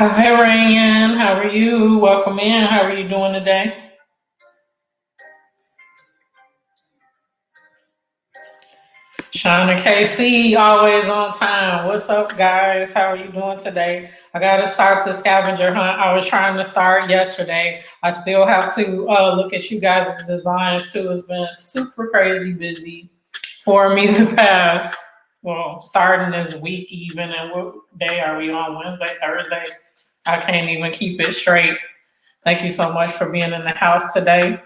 Hi, Rayan. How are you? Welcome in. How are you doing today? Shauna KC, always on time. What's up, guys? How are you doing today? I got to start the scavenger hunt. I was trying to start yesterday. I still have to look at you guys' designs, too. It's been super crazy busy for me the past, well, starting this week even. And what day are we on? Wednesday, Thursday? I can't even keep it straight. Thank you so much for being in the house today.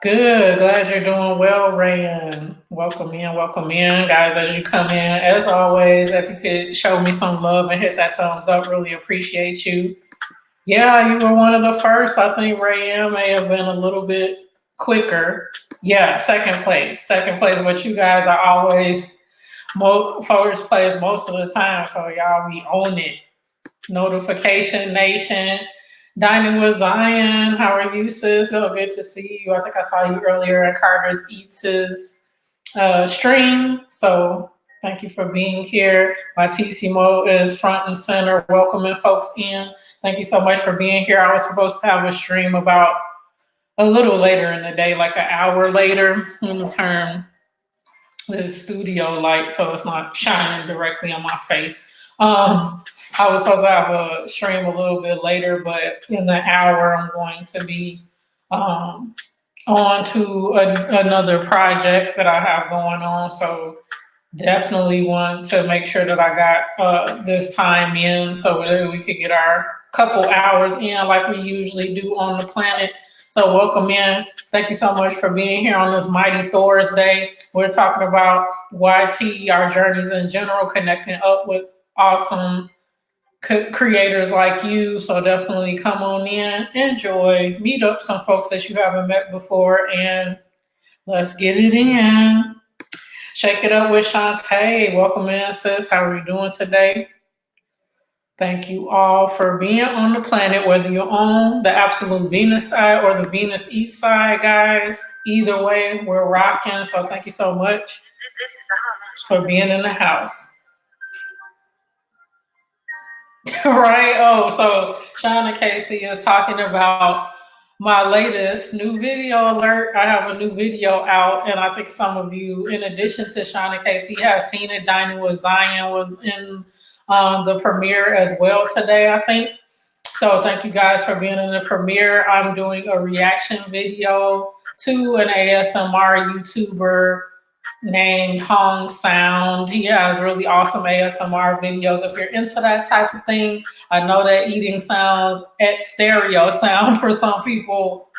Good. Glad you're doing well, Rayan. Welcome in, guys, as you come in. As always, if you could show me some love and hit that thumbs up, really appreciate you. Yeah, you were one of the first. I think Rayan may have been a little bit quicker. Yeah, second place. Second place, but you guys are always first place most of the time, so y'all be on it. Notification Nation. Dining with Zion. How are you, sis? Oh, good to see you. I think I saw you earlier in Carter's Eats' stream. So thank you for being here. My TC is front and center, welcoming folks in. Thank you so much for being here. I was supposed to have a stream about a little later in the day, like an hour later. I'm going to turn the studio light so it's not shining directly on my face. I was supposed to have a stream a little bit later, but in the hour I'm going to be on to another project that I have going on. So definitely want to make sure that I got this time in so that we could get our couple hours in like we usually do on the planet. So welcome in. Thank you so much for being here on this Mighty Thursday. We're talking about YT, our journeys in general, connecting up with awesome creators like you. So definitely come on in, enjoy, meet up some folks that you haven't met before, and let's get it in. Shake it up with Shantae. Welcome in, sis. How are you doing today? Thank you all for being on the planet, whether you're on the absolute Venus side or the Venus East side, guys. Either way, we're rocking. So thank you so much for being in the house. Right? Oh, so Shauna Casey is talking about my latest new video alert. I have a new video out, and I think some of you, in addition to Shauna Casey, have seen it. Dining with Zion was in the premiere as well today, I think. So thank you guys for being in the premiere. I'm doing a reaction video to an ASMR YouTuber named Hong Sound. He has really awesome ASMR videos. If you're into that type of thing, I know that eating sounds at stereo sound for some people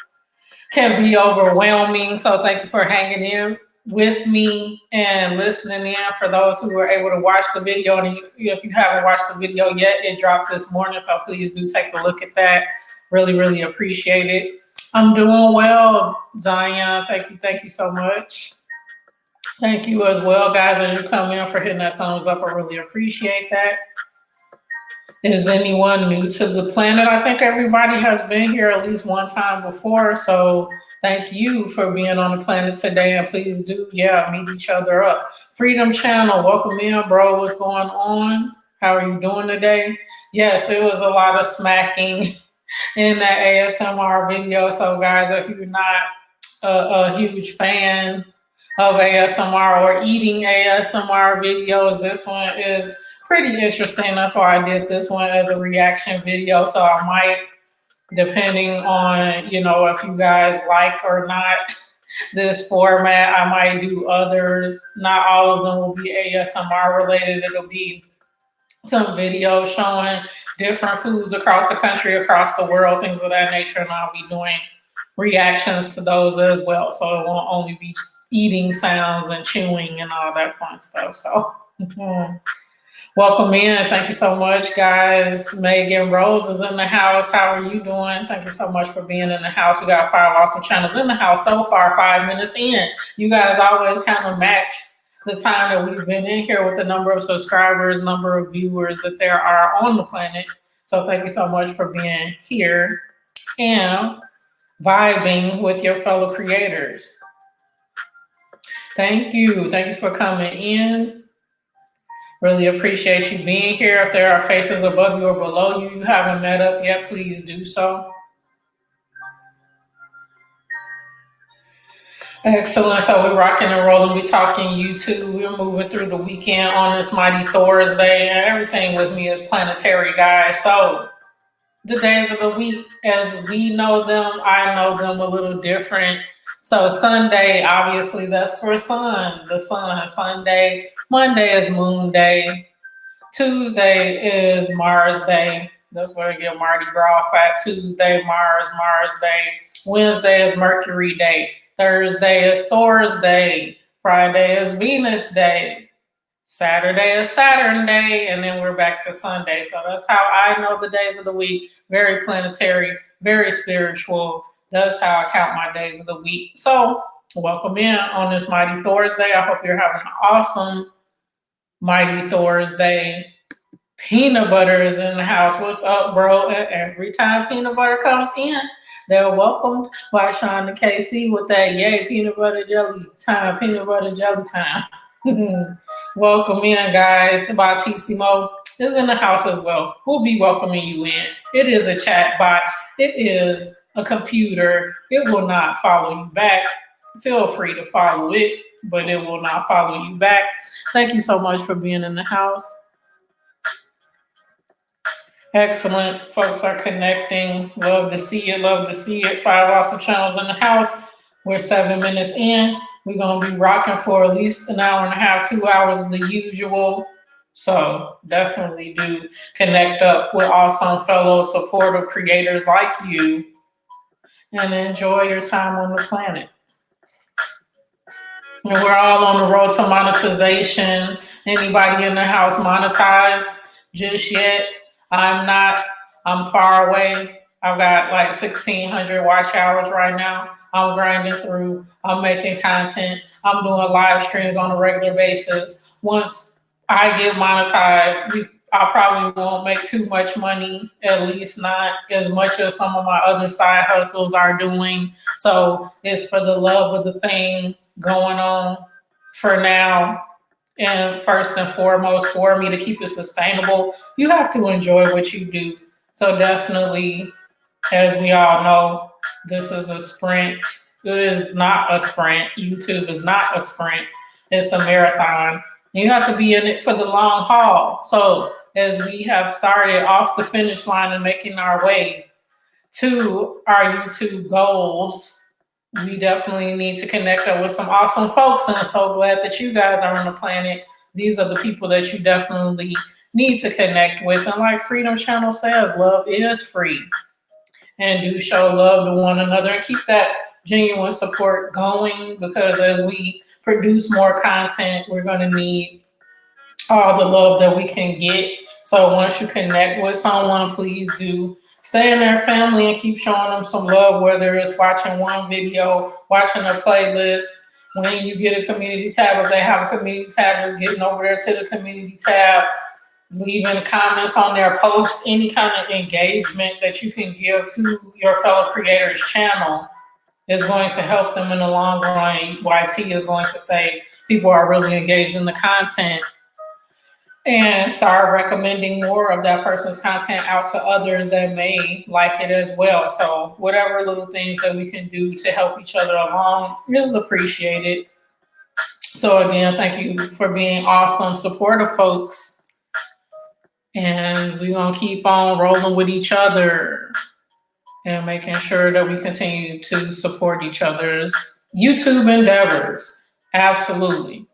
can be overwhelming. So thank you for hanging in with me and listening in. For those who were able to watch the video, and if you haven't watched the video yet, it dropped this morning. So please do take a look at that. Really, really appreciate it. I'm doing well, Zion. Thank you so much. Thank you as well, guys, as you come in, for hitting that thumbs up. I really appreciate that. Is anyone new to the planet? I think everybody has been here at least one time before. So thank you for being on the planet today. And please do, meet each other up. Freedom Channel, welcome in, bro. What's going on? How are you doing today? Yes, it was a lot of smacking in that ASMR video. So guys, if you're not a huge fan of ASMR or eating ASMR videos, this one is pretty interesting. That's why I did this one as a reaction video. So I might, depending on, if you guys like or not this format, I might do others. Not all of them will be ASMR related. It'll be some videos showing different foods across the country, across the world, things of that nature, and I'll be doing reactions to those as well. So it won't only be eating sounds and chewing and all that fun stuff. So welcome in. Thank you so much, guys. Megan Rose is in the house. How are you doing? Thank you so much for being in the house. We got 5 awesome channels in the house so far, 5 minutes in. You guys always kind of match the time that we've been in here with the number of subscribers, number of viewers that there are on the planet. So thank you so much for being here and vibing with your fellow creators. Thank you. Thank you for coming in. Really appreciate you being here. If there are faces above you or below you you haven't met up yet, please do so. Excellent. So we're rocking and rolling. We talking YouTube. We're moving through the weekend on this mighty Thursday, and everything with me is planetary, guys. So the days of the week, as we know them, I know them a little different. So Sunday, obviously, that's for sun. The sun. Sunday. Monday is Moon Day. Tuesday is Mars Day. That's where I get Mardi Gras Fat Tuesday, Mars Day. Wednesday is Mercury Day. Thursday is Thor's Day. Friday is Venus Day. Saturday is Saturn Day. And then we're back to Sunday. So that's how I know the days of the week. Very planetary, very spiritual. That's how I count my days of the week. So welcome in on this mighty Thursday. I hope you're having an awesome mighty Thursday. Peanut butter is in the house. What's up, bro? And every time peanut butter comes in, they're welcomed by Sean and KC with that yay peanut butter jelly time, peanut butter jelly time. Welcome in, guys. Bautissimo is in the house as well. We'll be welcoming you in. It is a chat bot. It is a computer. It will not follow you back. Feel free to follow it, but it will not follow you back. Thank you so much for being in the house. Excellent. Folks are connecting. Love to see it. Love to see it. 5 awesome channels in the house. We're 7 minutes in. We're going to be rocking for at least an hour and a half, 2 hours, the usual. So definitely do connect up with awesome fellow supportive creators like you and enjoy your time on the planet. And we're all on the road to monetization. Anybody in the house monetized just yet? I'm not. I'm far away. I've got like 1,600 watch hours right now. I'm grinding through. I'm making content. I'm doing live streams on a regular basis. Once I get monetized, I probably won't make too much money, at least not as much as some of my other side hustles are doing. So it's for the love of the thing going on for now. And first and foremost, for me to keep it sustainable, you have to enjoy what you do. So definitely, as we all know, this is a sprint. It is not a sprint. YouTube is not a sprint. It's a marathon. You have to be in it for the long haul. So as we have started off the finish line and making our way to our YouTube goals, we definitely need to connect up with some awesome folks, and I'm so glad that you guys are on the planet. These are the people that you definitely need to connect with. And like Freedom Channel says, love is free. And do show love to one another and keep that genuine support going, because as we produce more content, we're going to need all the love that we can get. So once you connect with someone, please do stay in their family and keep showing them some love, whether it's watching one video, watching a playlist. When you get a community tab, if they have a community tab, is getting over there to the community tab, leaving comments on their posts, any kind of engagement that you can give to your fellow creators' channel is going to help them in the long run. YT is going to say people are really engaged in the content, and start recommending more of that person's content out to others that may like it as well. So whatever little things that we can do to help each other along is appreciated. So again, thank you for being awesome, supportive folks. And we're going to keep on rolling with each other and making sure that we continue to support each other's YouTube endeavors. Absolutely.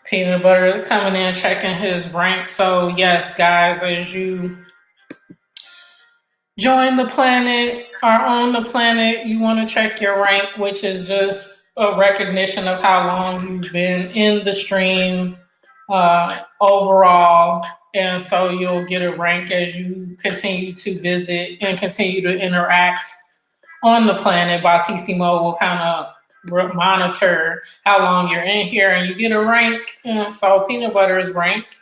Peanut butter is coming in, checking his rank. So yes, guys, as you join the planet, are on the planet, you want to check your rank, which is just a recognition of how long you've been in the stream overall. And so you'll get a rank as you continue to visit and continue to interact on the planet. Bautissimo will kind of monitor how long you're in here, and you get a rank. And so peanut butter is ranked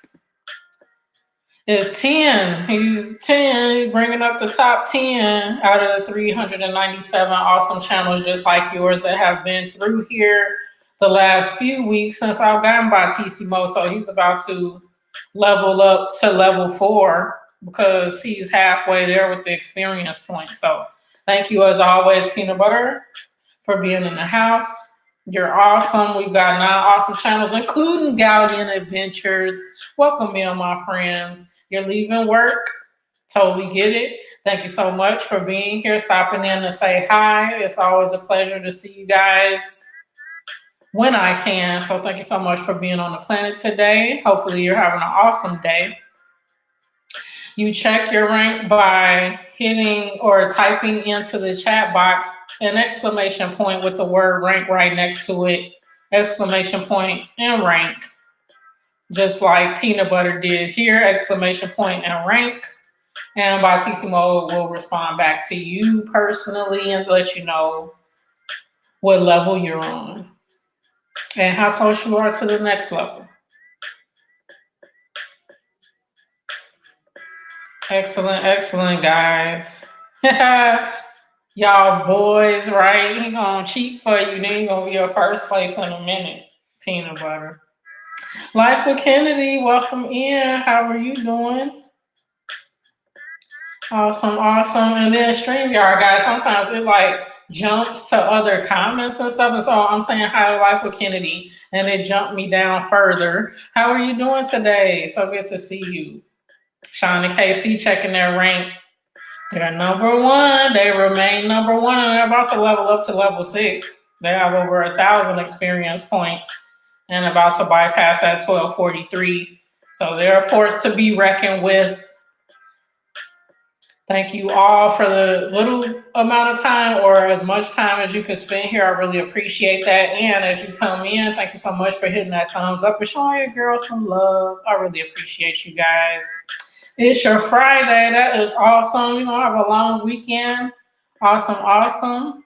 is 10. He's 10. He's bringing up the top 10 out of the 397 awesome channels just like yours that have been through here the last few weeks since I've gotten by TC Mo. So he's about to level up to level 4 because he's halfway there with the experience point. So thank you as always, Peanut Butter, for being in the house. You're awesome. We've got 9 awesome channels, including Galleon Adventures. Welcome in, my friends. You're leaving work. Totally get it. Thank you so much for being here, stopping in to say hi. It's always a pleasure to see you guys when I can. So thank you so much for being on the planet today. Hopefully you're having an awesome day. You check your rank by hitting or typing into the chat box an exclamation point with the word rank right next to it. Exclamation point and rank. Just like Peanut Butter did here, exclamation point and rank. And by TC Mode will respond back to you personally and let you know what level you're on and how close you are to the next level. Excellent, excellent, guys. Y'all boys, right? He gonna cheat for you. Then he gonna be your first place in a minute. Peanut Butter. Life with Kennedy, welcome in. How are you doing? Awesome, awesome. And then StreamYard, guys, sometimes it like jumps to other comments and stuff. And so I'm saying hi to Life with Kennedy, and it jumped me down further. How are you doing today? So good to see you. Sean and KC checking their rank. They're number 1. They remain number 1, and they're about to level up to level 6. They have over 1,000 experience points and about to bypass that 1243. So they're a force to be reckoned with. Thank you all for the little amount of time or as much time as you can spend here. I really appreciate that. And as you come in, thank you so much for hitting that thumbs up and showing your girls some love. I really appreciate you guys. It's your Friday. That is awesome. You know, I have a long weekend. Awesome, awesome.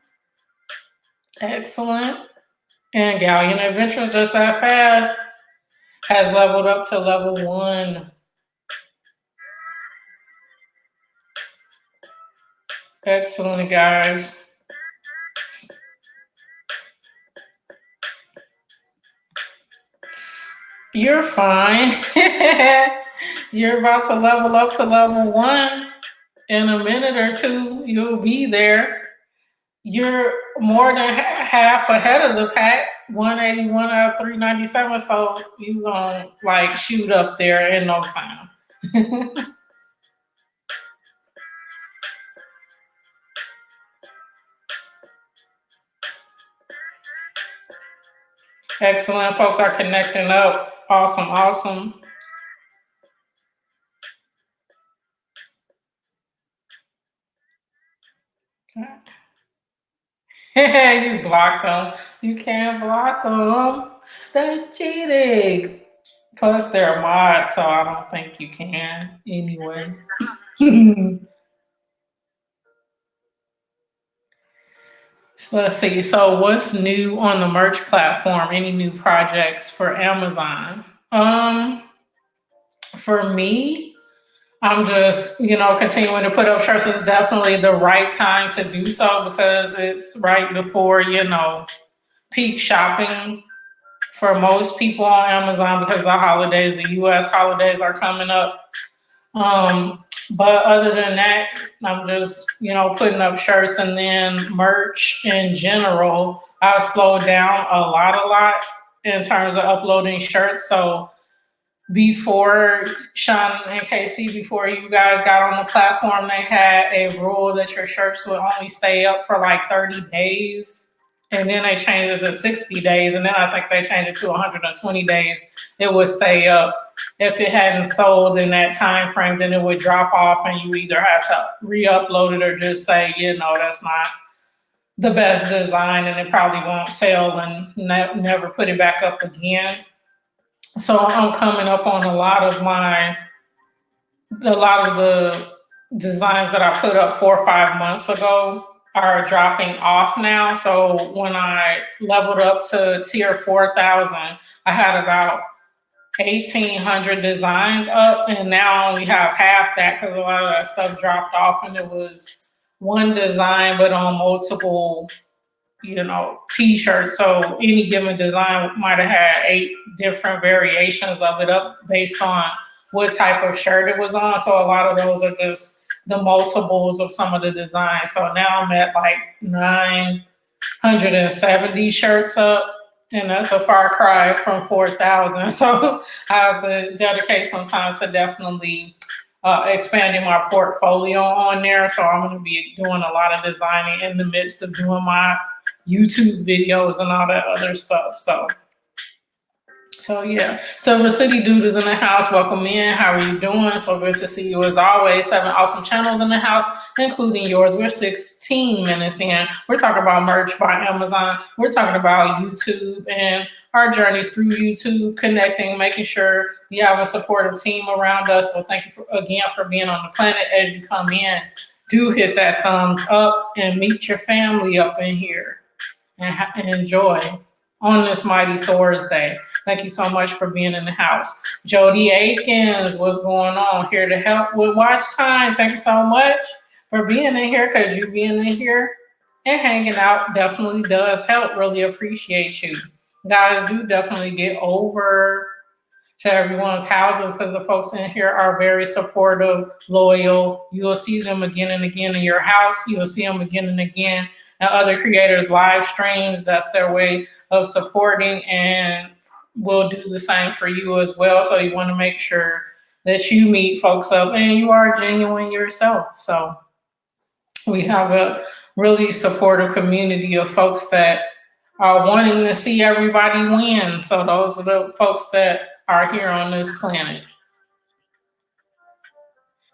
Excellent. And Galleon Adventures just that fast has leveled up to level 1. Excellent, guys. You're fine. You're about to level up to level 1. In a minute or 2, you'll be there. You're more than half ahead of the pack, 181 out of 397. So you're going to like shoot up there in no time. Excellent. Folks are connecting up. Awesome, awesome. You blocked them. You can't block them. That's cheating. Plus, they're a mod, so I don't think you can anyway. So let's see. So what's new on the merch platform? Any new projects for Amazon? For me, I'm just, continuing to put up shirts. It's definitely the right time to do so because it's right before, peak shopping for most people on Amazon because the holidays, the US holidays are coming up. But other than that, I'm just, putting up shirts and then merch in general. I've slowed down a lot in terms of uploading shirts. So before Sean and KC, before you guys got on the platform, they had a rule that your shirts would only stay up for like 30 days. And then they changed it to 60 days. And then I think they changed it to 120 days. It would stay up. If it hadn't sold in that time frame, then it would drop off and you either have to re-upload it or just say, that's not the best design and it probably won't sell and never put it back up again. So I'm coming up on a lot of the designs that I put up 4 or 5 months ago. are dropping off now. So when I leveled up to tier 4,000, I had about 1,800 designs up, and now I only have half that because a lot of that stuff dropped off, and it was one design but on multiple, t-shirts. So any given design might have had 8 different variations of it up based on what type of shirt it was on. So a lot of those are just the multiples of some of the designs. So now I'm at like 970 shirts up, and that's a far cry from 4,000. So I have to dedicate some time to definitely expanding my portfolio on there. So I'm going to be doing a lot of designing in the midst of doing my YouTube videos and all that other stuff. So yeah, Silver City Dude is in the house. Welcome in. How are you doing? So good to see you as always. 7 awesome channels in the house, including yours. We're 16 minutes in. We're talking about merch by Amazon. We're talking about YouTube and our journeys through YouTube, connecting, making sure you have a supportive team around us. So thank you again for being on the planet. As you come in, do hit that thumbs up and meet your family up in here and enjoy on this mighty Thursday. Thank you so much for being in the house. Jody Aikens, what's going on? Here to help with watch time. Thank you so much for being in here, because you being in here and hanging out definitely does help. Really appreciate you. Guys, do definitely get over to everyone's houses, because the folks in here are very supportive, loyal. You will see them again and again in your house. You will see them again and again in other creators' live streams. That's their way of supporting, and we'll do the same for you as well. So you want to make sure that you meet folks up and you are genuine yourself. So we have a really supportive community of folks that are wanting to see everybody win. So those are the folks that are here on this planet.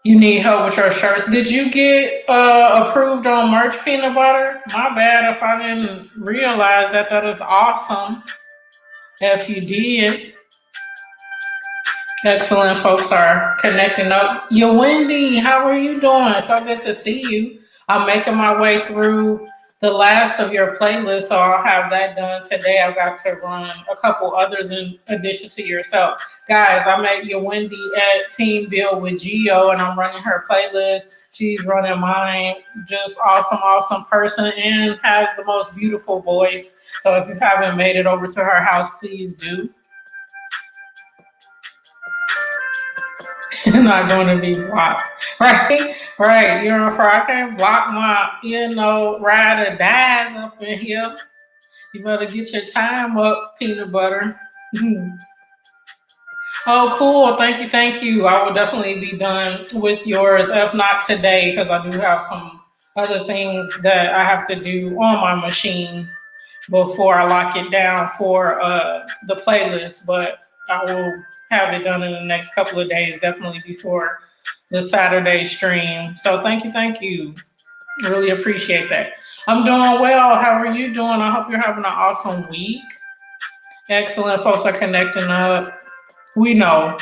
You need help with your shirts. Did you get approved on merch, Peanut Butter? My bad if I didn't realize that. That is awesome if you did. Excellent. Folks are connecting up. Yo, Wendy, how are you doing? So good to see you. I'm making my way through the last of your playlist, so I'll have that done today. I've got to run a couple others in addition to yourself. Guys, I met your Wendy at Team Build with Geo, and I'm running her playlist. She's running mine. Just awesome person, and has the most beautiful voice. So if you haven't made it over to her house, please do. You're not going to be blocked. Right. You're a I can't block my, ride or dies up in here. You better get your time up, Peanut Butter. Oh, cool. Thank you. I will definitely be done with yours, if not today, because I do have some other things that I have to do on my machine before I lock it down for the playlist. But I will have it done in the next couple of days, definitely before the Saturday stream. So thank you. Really appreciate that. I'm doing well. How are you doing? I hope you're having an awesome week. Excellent. Folks are connecting up. We know.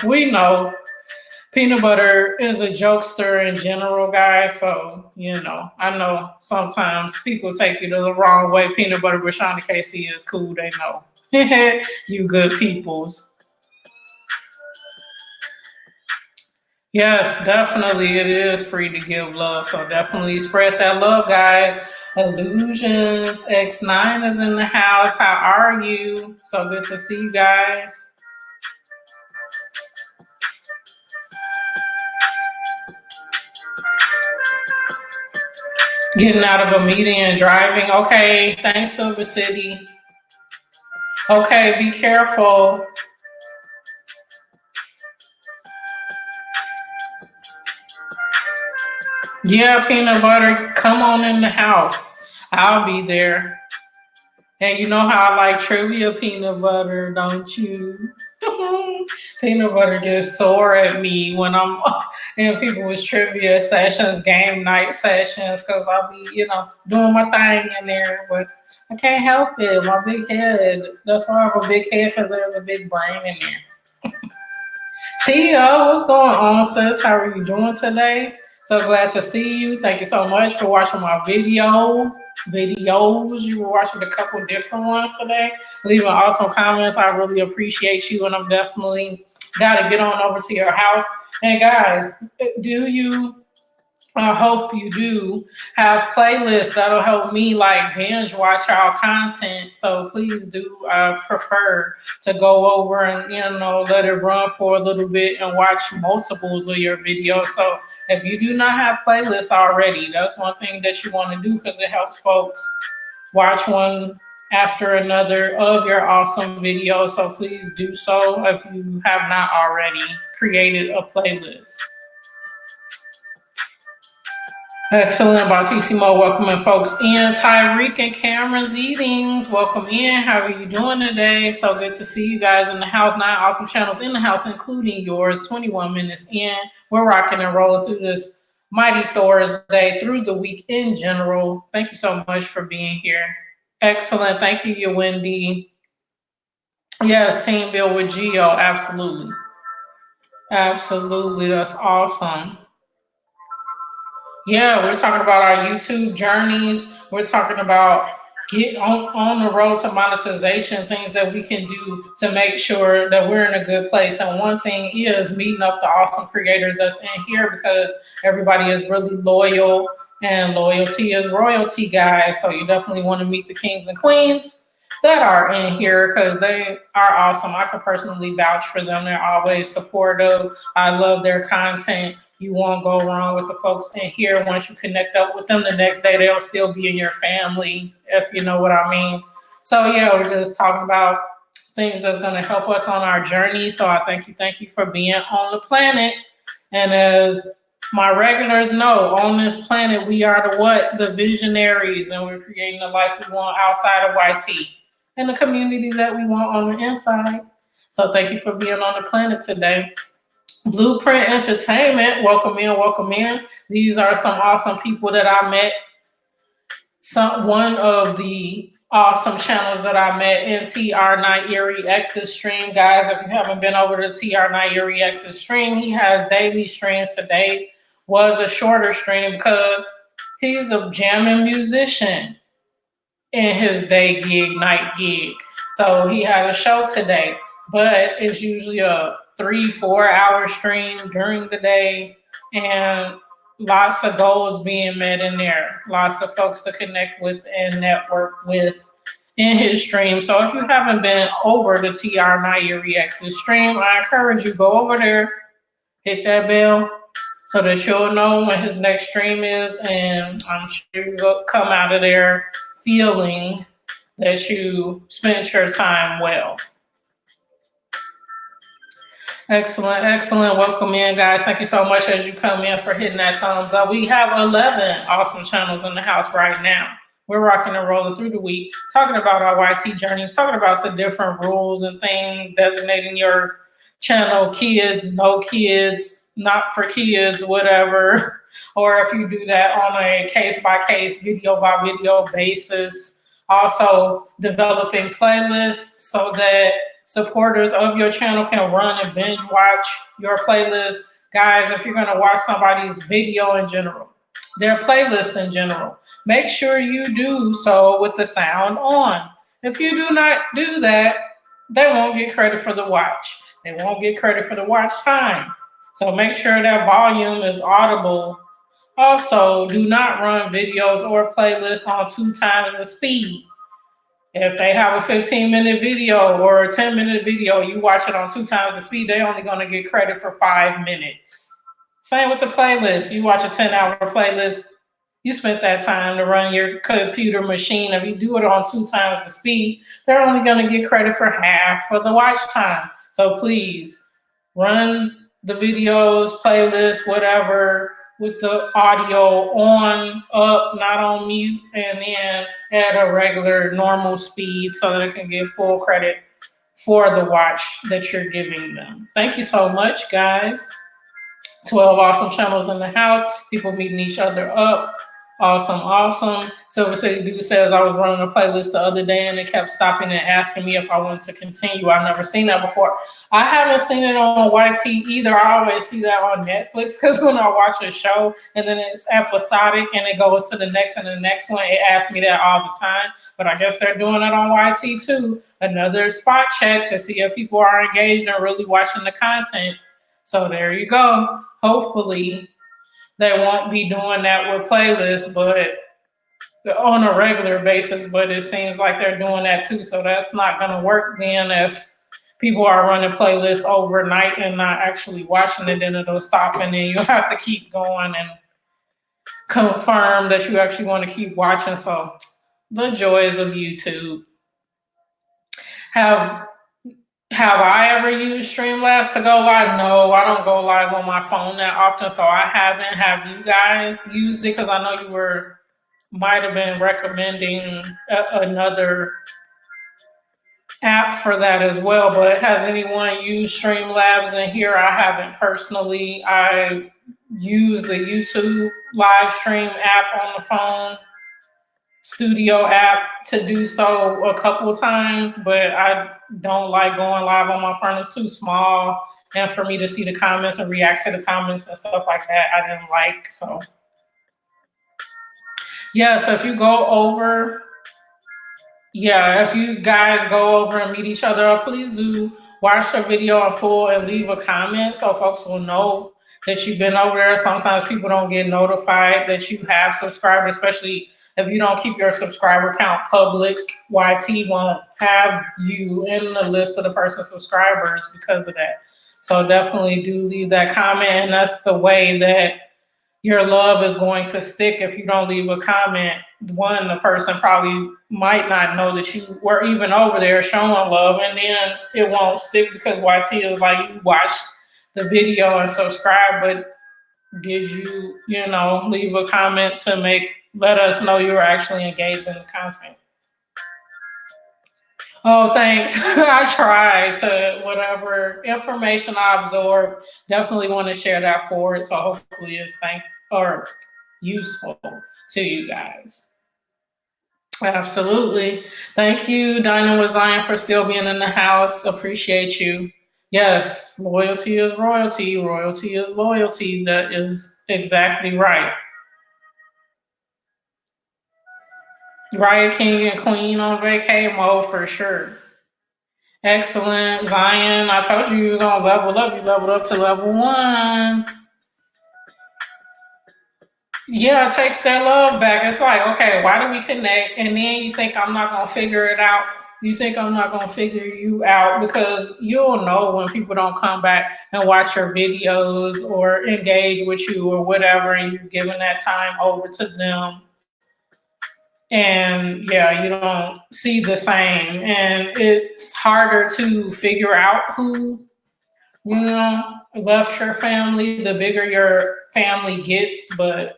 Peanut Butter is a jokester in general, guys. So, I know sometimes people take you the wrong way. Peanut Butter with Shauna KC is cool. They know. You good peoples. Yes, definitely. It is free to give love. So definitely spread that love, guys. Illusions X9 is in the house. How are you? So good to see you guys. Getting out of a meeting and driving. Okay, thanks, Silver City. Okay, be careful. Yeah, Peanut Butter, come on in the house. I'll be there. And you know how I like trivia, Peanut Butter, don't you? Peanut Butter gets sore at me when I'm in people's trivia sessions, game night sessions, because I'll be, doing my thing in there. But I can't help it. My big head. That's why I have a big head, because there's a big brain in there. Tia, what's going on, sis? How are you doing today? So glad to see you. Thank you so much for watching my videos. You were watching a couple different ones today. Leaving awesome comments. I really appreciate you, and I'm definitely gotta get on over to your house. And guys, do you I hope you do have playlists that'll help me like binge watch our content. So please do prefer to go over and let it run for a little bit and watch multiples of your videos. So if you do not have playlists already, that's one thing that you want to do because it helps folks watch one after another of your awesome videos. So please do so if you have not already created a playlist. Excellent, Bautissimo. Welcoming folks in. Tyreek and Cameron's Eatings. Welcome in. How are you doing today? So good to see you guys in the house. 9 awesome channels in the house, including yours. 21 minutes in. We're rocking and rolling through this mighty Thursday, through the week in general. Thank you so much for being here. Excellent. Thank you, Wendy. Yes, team build with Geo. Absolutely. Absolutely. That's awesome. Yeah, we're talking about our YouTube journeys. We're talking about get on the road to monetization, things that we can do to make sure that we're in a good place. And one thing is meeting up the awesome creators that's in here because everybody is really loyal and loyalty is royalty, guys. So you definitely want to meet the kings and queens that are in here because they are awesome. I can personally vouch for them. They're always supportive. I love their content. You won't go wrong with the folks in here. Once you connect up with them the next day, they'll still be in your family, if you know what I mean. So yeah, we're just talking about things that's going to help us on our journey. So I thank you for being on the planet. And as my regulars know, on this planet, we are the visionaries, and we're creating the life we want outside of YT and the community that we want on the inside. So thank you for being on the planet today. Blueprint Entertainment, welcome in, welcome in. These are some awesome people that I met. One of the awesome channels that I met in TR Night Erie X's stream. Guys, if you haven't been over to TR Night Erie X's stream, he has daily streams. Today was a shorter stream because he's a jamming musician in his day gig, night gig. So he had a show today, but it's usually a 3-4 hour stream during the day, and lots of goals being met in there. Lots of folks to connect with and network with in his stream. So if you haven't been over to TR Naya Reacts' stream, I encourage you go over there, hit that bell so that you'll know when his next stream is, and I'm sure you'll come out of there feeling that you spent your time well. Excellent, excellent. Welcome in, guys. Thank you so much as you come in for hitting that thumbs up. We have 11 awesome channels in the house right now. We're rocking and rolling through the week, talking about our YT journey, talking about the different rules and things, designating your channel kids, no kids, not for kids, whatever. Or if you do that on a case-by-case, video-by-video basis. Also developing playlists so that supporters of your channel can run and binge watch your playlist. Guys, if you're going to watch somebody's video in general, their playlist in general, make sure you do so with the sound on. If you do not do that, they won't get credit for the watch. They won't get credit for the watch time. So make sure that volume is audible. Also, do not run videos or playlists on 2 times the speed. If they have a 15-minute video or a 10-minute video, you watch it on 2 times the speed, they're only going to get credit for 5 minutes. Same with the playlist. You watch a 10-hour playlist, you spent that time to run your computer machine. If you do it on 2 times the speed, they're only going to get credit for half for the watch time. So please run the videos, playlists, whatever, with the audio on, up, not on mute, and then at a regular normal speed so that it can get full credit for the watch that you're giving them. Thank you so much, guys. 12 awesome channels in the house, people meeting each other up. Awesome, awesome. Silver City Dude says I was running a playlist the other day and it kept stopping and asking me if I wanted to continue. I've never seen that before. I haven't seen it on YT either. I always see that on Netflix because when I watch a show and then it's episodic and it goes to the next and the next one, it asks me that all the time. But I guess they're doing it on YT too. Another spot check to see if people are engaged and really watching the content. So there you go. Hopefully they won't be doing that with playlists, but on a regular basis. But it seems like they're doing that too. So that's not going to work then if people are running playlists overnight and not actually watching it. Then it'll stop, and then you have to keep going and confirm that you actually want to keep watching. So the joys of YouTube. Have Have I ever used Streamlabs to go live? No, I don't go live on my phone that often, so I haven't. Have you guys used it? Because I know you might have been recommending another app for that as well. But has anyone used Streamlabs in here? I haven't personally. I use the YouTube live stream app on the phone, studio app, to do so a couple of times, but I don't like going live on my phone. It's too small, and for me to see the comments and react to the comments and stuff like that, I didn't like. So yeah, so if you go over, yeah, if you guys go over and meet each other, please do watch the video in full and leave a comment so folks will know that you've been over there. Sometimes people don't get notified that you have subscribed, especially if you don't keep your subscriber count public. YT won't have you in the list of the person's subscribers because of that. So definitely do leave that comment, and that's the way that your love is going to stick. If you don't leave a comment, one, the person probably might not know that you were even over there showing love, and then it won't stick because YT is like, you watch the video and subscribe, but did you, leave a comment to let us know you were actually engaged in the content? Oh, thanks. I try to, whatever information I absorb, definitely want to share that forward. So hopefully it's useful to you guys. Absolutely. Thank you, Dinah with Zion, for still being in the house. Appreciate you. Yes, loyalty is royalty. Royalty is loyalty. That is exactly right. Riot King and Queen on vacay mode for sure. Excellent. Zion, I told you were going to level up. You leveled up to level 1. Yeah, take that love back. It's like, okay, why do we connect? And then you think I'm not going to figure it out. You think I'm not going to figure you out, because you'll know when people don't come back and watch your videos or engage with you or whatever, and you're giving that time over to them. And yeah, you don't see the same. And it's harder to figure out who, left your family the bigger your family gets. But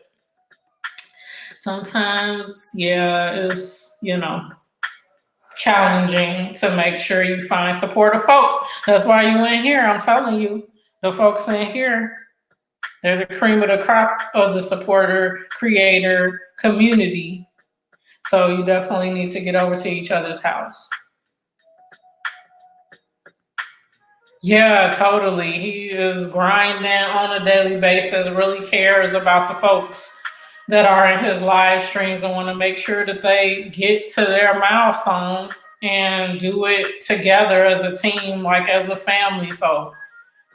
sometimes, yeah, it's, challenging to make sure you find supportive folks. That's why you in here. I'm telling you, the folks in here, they're the cream of the crop of the supporter creator community. So you definitely need to get over to each other's house. Yeah, totally. He is grinding on a daily basis, really cares about the folks that are in his live streams and want to make sure that they get to their milestones and do it together as a team, like as a family. So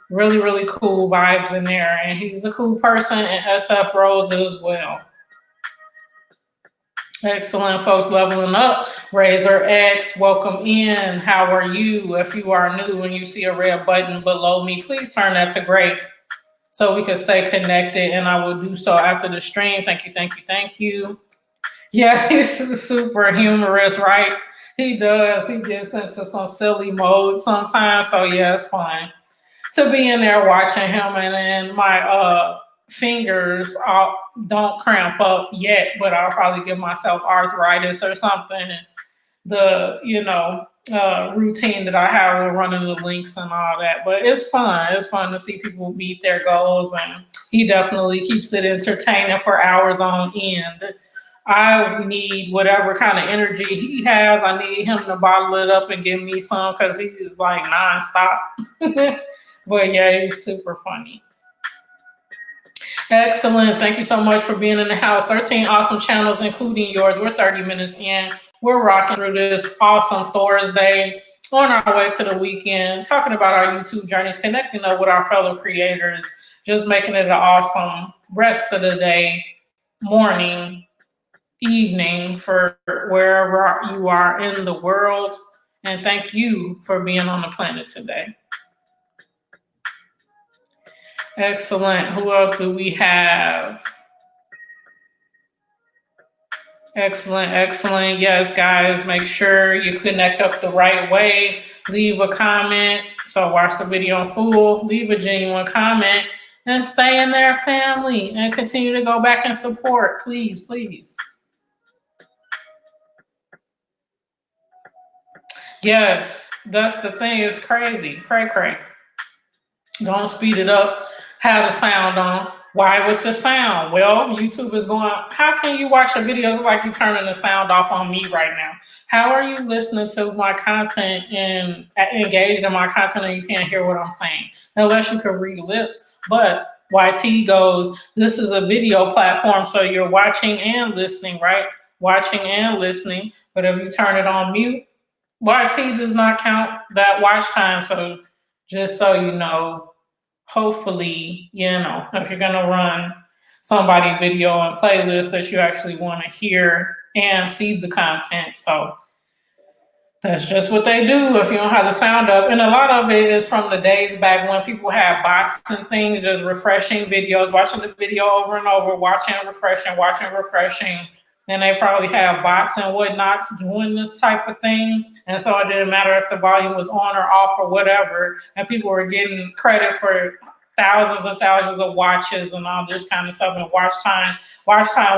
really, really cool vibes in there. And he's a cool person, and SF Rose as well. Excellent, folks. Leveling up. Razor X, welcome in. How are you? If you are new and you see a red button below me, please turn that to gray so we can stay connected, and I will do so after the stream. Thank you, thank you, thank you. Yeah, he's super humorous, right? He does. He gets into some silly mode sometimes. So yeah, it's fun to be in there watching him. And then my fingers don't cramp up yet, but I'll probably give myself arthritis or something the routine that I have with running the links and all that. But it's fun. It's fun to see people meet their goals, and he definitely keeps it entertaining for hours on end. I need whatever kind of energy he has. I need him to bottle it up and give me some because he is like nonstop. But yeah, he's super funny. Excellent. Thank you so much for being in the house. 13 awesome channels, including yours. We're 30 minutes in. We're rocking through this awesome Thursday on our way to the weekend, talking about our YouTube journeys, connecting up with our fellow creators, just making it an awesome rest of the day, morning, evening for wherever you are in the world. And thank you for being on the planet today. Excellent. Who else do we have? Excellent, excellent. Yes, guys, make sure you connect up the right way. Leave a comment. So watch the video in full. Leave a genuine comment and stay in there, family, and continue to go back and support. Please, please. Yes, that's the thing. It's crazy. Cray. Don't speed it up. Have the sound on. Why with the sound? Well, YouTube is going, how can you watch the videos like you're turning the sound off on me right now? How are you listening to my content and engaged in my content and you can't hear what I'm saying? Unless you can read lips. But YT goes, this is a video platform, so you're watching and listening, right? Watching and listening. But if you turn it on mute, YT does not count that watch time. So just so you know, hopefully, if you're going to run somebody video and playlist that you actually want to hear and see the content. So that's just what they do if you don't have the sound up. And a lot of it is from the days back when people had bots and things, just refreshing videos, watching the video over and over, watching, refreshing. And they probably have bots and whatnots doing this type of thing. And so it didn't matter if the volume was on or off or whatever. And people were getting credit for thousands and thousands of watches and all this kind of stuff. And watch time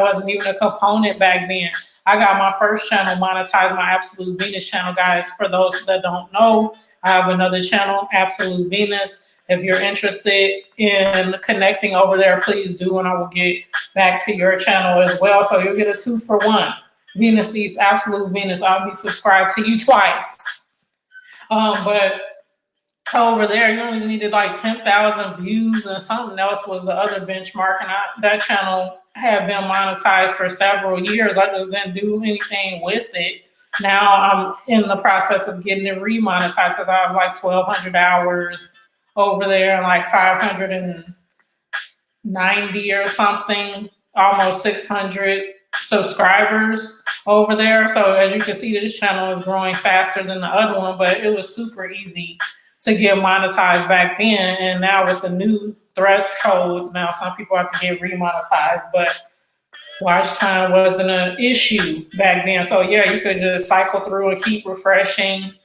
wasn't even a component back then. I got my first channel monetized, my Absolute Venus channel, guys. For those that don't know, I have another channel, Absolute Venus. If you're interested in connecting over there, please do, and I will get back to your channel as well. So you'll get a 2-for-1. Venus Eats, Absolute Venus. I'll be subscribed to you twice. But over there, you only needed like 10,000 views, and something else was the other benchmark. And that channel had been monetized for several years. I just didn't do anything with it. Now I'm in the process of getting it remonetized because I have like 1,200 hours over there and like 590 or something, almost 600 subscribers over there. So as you can see, this channel is growing faster than the other one, but it was super easy to get monetized back then. And now with the new thresholds, now some people have to get remonetized, but watch time wasn't an issue back then. So yeah, you could just cycle through and keep refreshing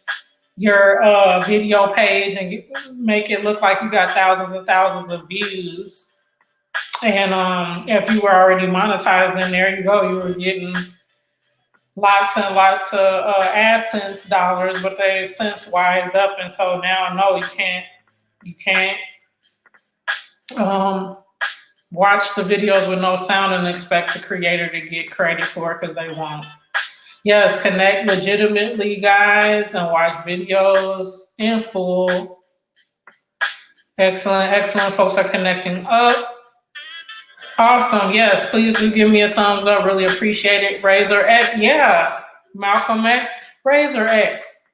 your video page and make it look like you got thousands and thousands of views. And if you were already monetized, then there you go. You were getting lots and lots of AdSense dollars, but they've since wised up. And so now, no, you can't watch the videos with no sound and expect the creator to get credit for it, because they won't. Yes, connect legitimately, guys, and watch videos in full. Excellent, excellent. Folks are connecting up. Awesome. Yes, please do give me a thumbs up. Really appreciate it. Razor X. Yeah, Malcolm X. Razor X.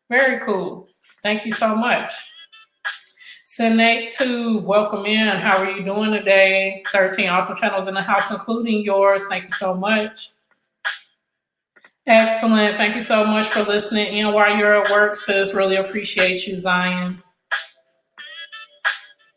Very cool. Thank you so much. Senate2, welcome in. How are you doing today? 13 awesome channels in the house, including yours. Thank you so much. Excellent. Thank you so much for listening in while you're at work, sis. Really appreciate you, Zion.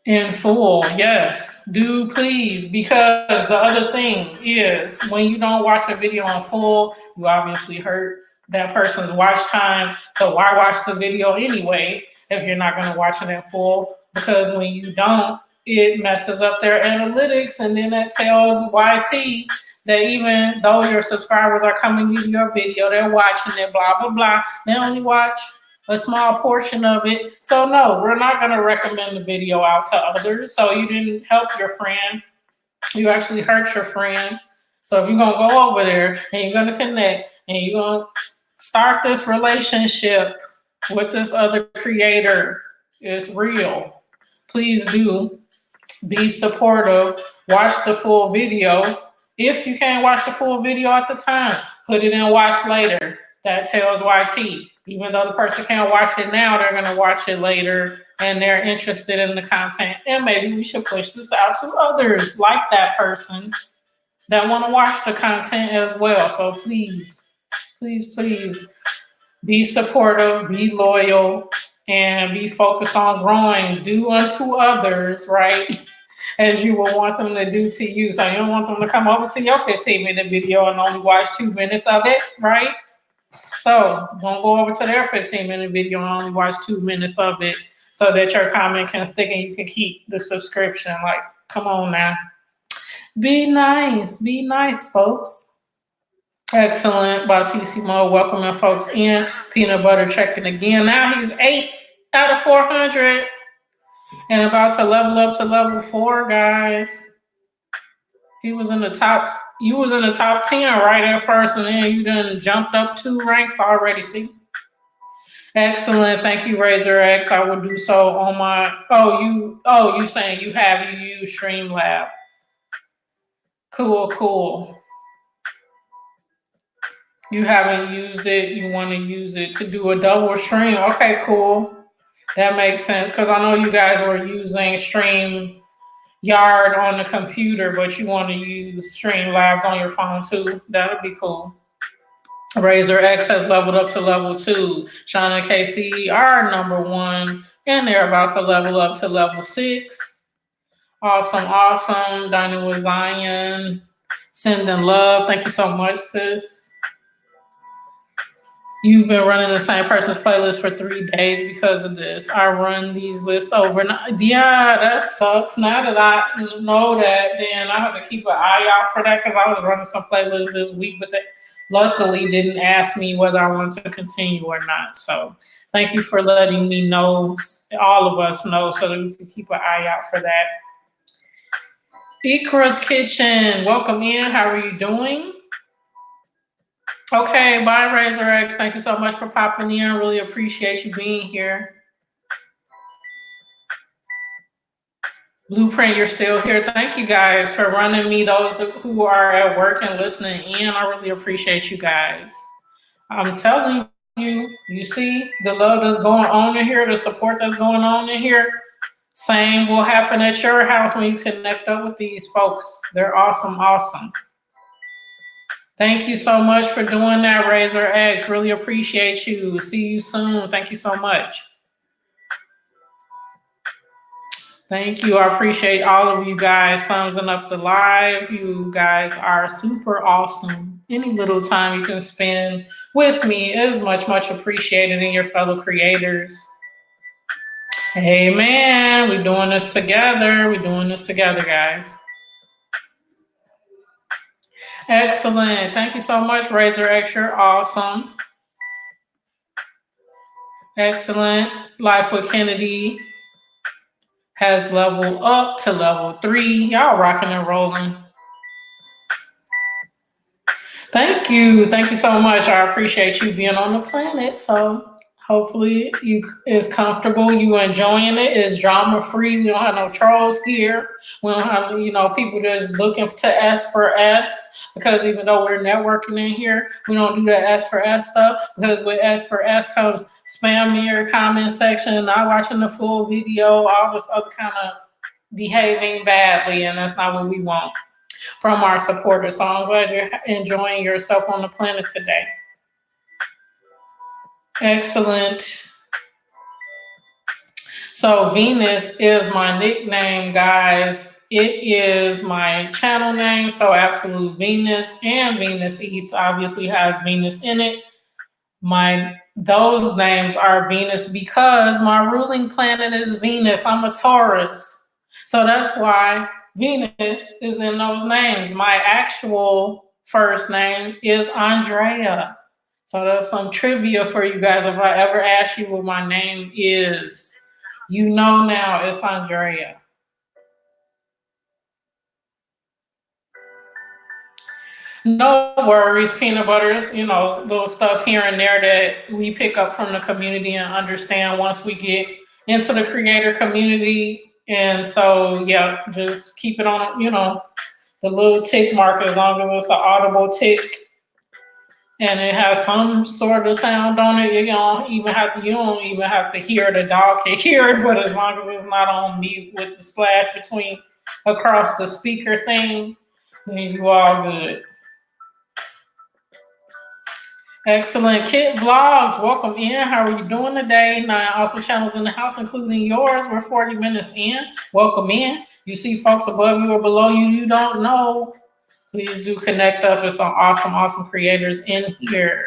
In full, yes. Do please, because the other thing is when you don't watch a video in full, you obviously hurt that person's watch time. So why watch the video anyway if you're not going to watch it in full? Because when you don't, it messes up their analytics, and then that tells YT that even though your subscribers are coming to your video, they're watching it, blah, blah, blah. They only watch a small portion of it. So no, we're not going to recommend the video out to others. So you didn't help your friend. You actually hurt your friend. So if you're going to go over there and you're going to connect and you're going to start this relationship with this other creator, it's real. Please do be supportive. Watch the full video. If you can't watch the full video at the time, put it in watch later. That tells YT. Even though the person can't watch it now, they're going to watch it later and they're interested in the content. And maybe we should push this out to others like that person that want to watch the content as well. So please, please, please be supportive, be loyal, and be focused on growing. Do unto others, right? As you will want them to do to you. So you don't want them to come over to your 15-minute video and only watch 2 minutes of it, right? So don't go over to their 15-minute video and only watch 2 minutes of it so that your comment can stick and you can keep the subscription. Like, come on now. Be nice, folks. Excellent. Bautissimo, welcoming folks in. Peanut Butter checking again. Now he's 8 out of 400 and about to level up to level 4, guys. He was in the top. You was in the top 10 right at first, and then you done jumped up 2 ranks already. See. Excellent. Thank you, Razor X. I will do so on my. You saying you use Streamlab. Cool. You haven't used it. You want to use it to do a double stream. Okay, cool. That makes sense because I know you guys were using StreamYard on the computer, but you want to use Streamlabs on your phone too. That'll be cool. Razor X has leveled up to level 2. Shauna KC are number 1, and they're about to level up to level 6. Awesome. Dining with Zion. Sending love. Thank you so much, sis. You've been running the same person's playlist for 3 days because of this. I run these lists overnight. Yeah, that sucks. Now that I know that, then I have to keep an eye out for that because I was running some playlists this week, but they luckily didn't ask me whether I wanted to continue or not. So thank you for letting me know, all of us know, so that we can keep an eye out for that. Ikra's Kitchen, welcome in. How are you doing? Okay, bye, Razor X. Thank you so much for popping in. Really appreciate you being here. Blueprint, you're still here. Thank you guys for running me. Those who are at work and listening in, I really appreciate you guys. I'm telling you, you see the love that's going on in here, the support that's going on in here. Same will happen at your house when you connect up with these folks. They're awesome. Thank you so much for doing that, Razor X. Really appreciate you. See you soon. Thank you so much. Thank you. I appreciate all of you guys thumbsing up the live. You guys are super awesome. Any little time you can spend with me is much appreciated in your fellow creators. Hey, man, we're doing this together. Guys. Excellent. Thank you so much, Razor X. You're awesome. Excellent. Life with Kennedy has leveled up to level 3. Y'all rocking and rolling. Thank you so much. I appreciate you being on the planet. So hopefully it's comfortable. You enjoying it. It's drama free. We don't have no trolls here. We don't have people just looking to S for S. Because even though we're networking in here, we don't do the S for S stuff. Because with S for S comes spam in your comment section, not watching the full video, all this other kind of behaving badly, and that's not what we want from our supporters. So I'm glad you're enjoying yourself on the planet today. Excellent. So Venus is my nickname, guys. It is my channel name, so Absolute Venus, and Venus Eats obviously has Venus in it. Those names are Venus because my ruling planet is Venus. I'm a Taurus. So that's why Venus is in those names. My actual first name is Andrea. So that's some trivia for you guys. If I ever ask you what my name is, you know now it's Andrea. No worries, peanut butters, little stuff here and there that we pick up from the community and understand once we get into the creator community. And so, yeah, just keep it on, the little tick mark as long as it's an audible tick and it has some sort of sound on it. You don't even have to hear it. The dog can hear it, but as long as it's not on mute with the slash between across the speaker thing, then you all good. Excellent. Kid Vlogs, welcome in. How are you doing today? 9 awesome channels in the house, including yours. We're 40 minutes in. Welcome in. You see folks above you or below you you don't know. Please do connect up with some awesome creators in here.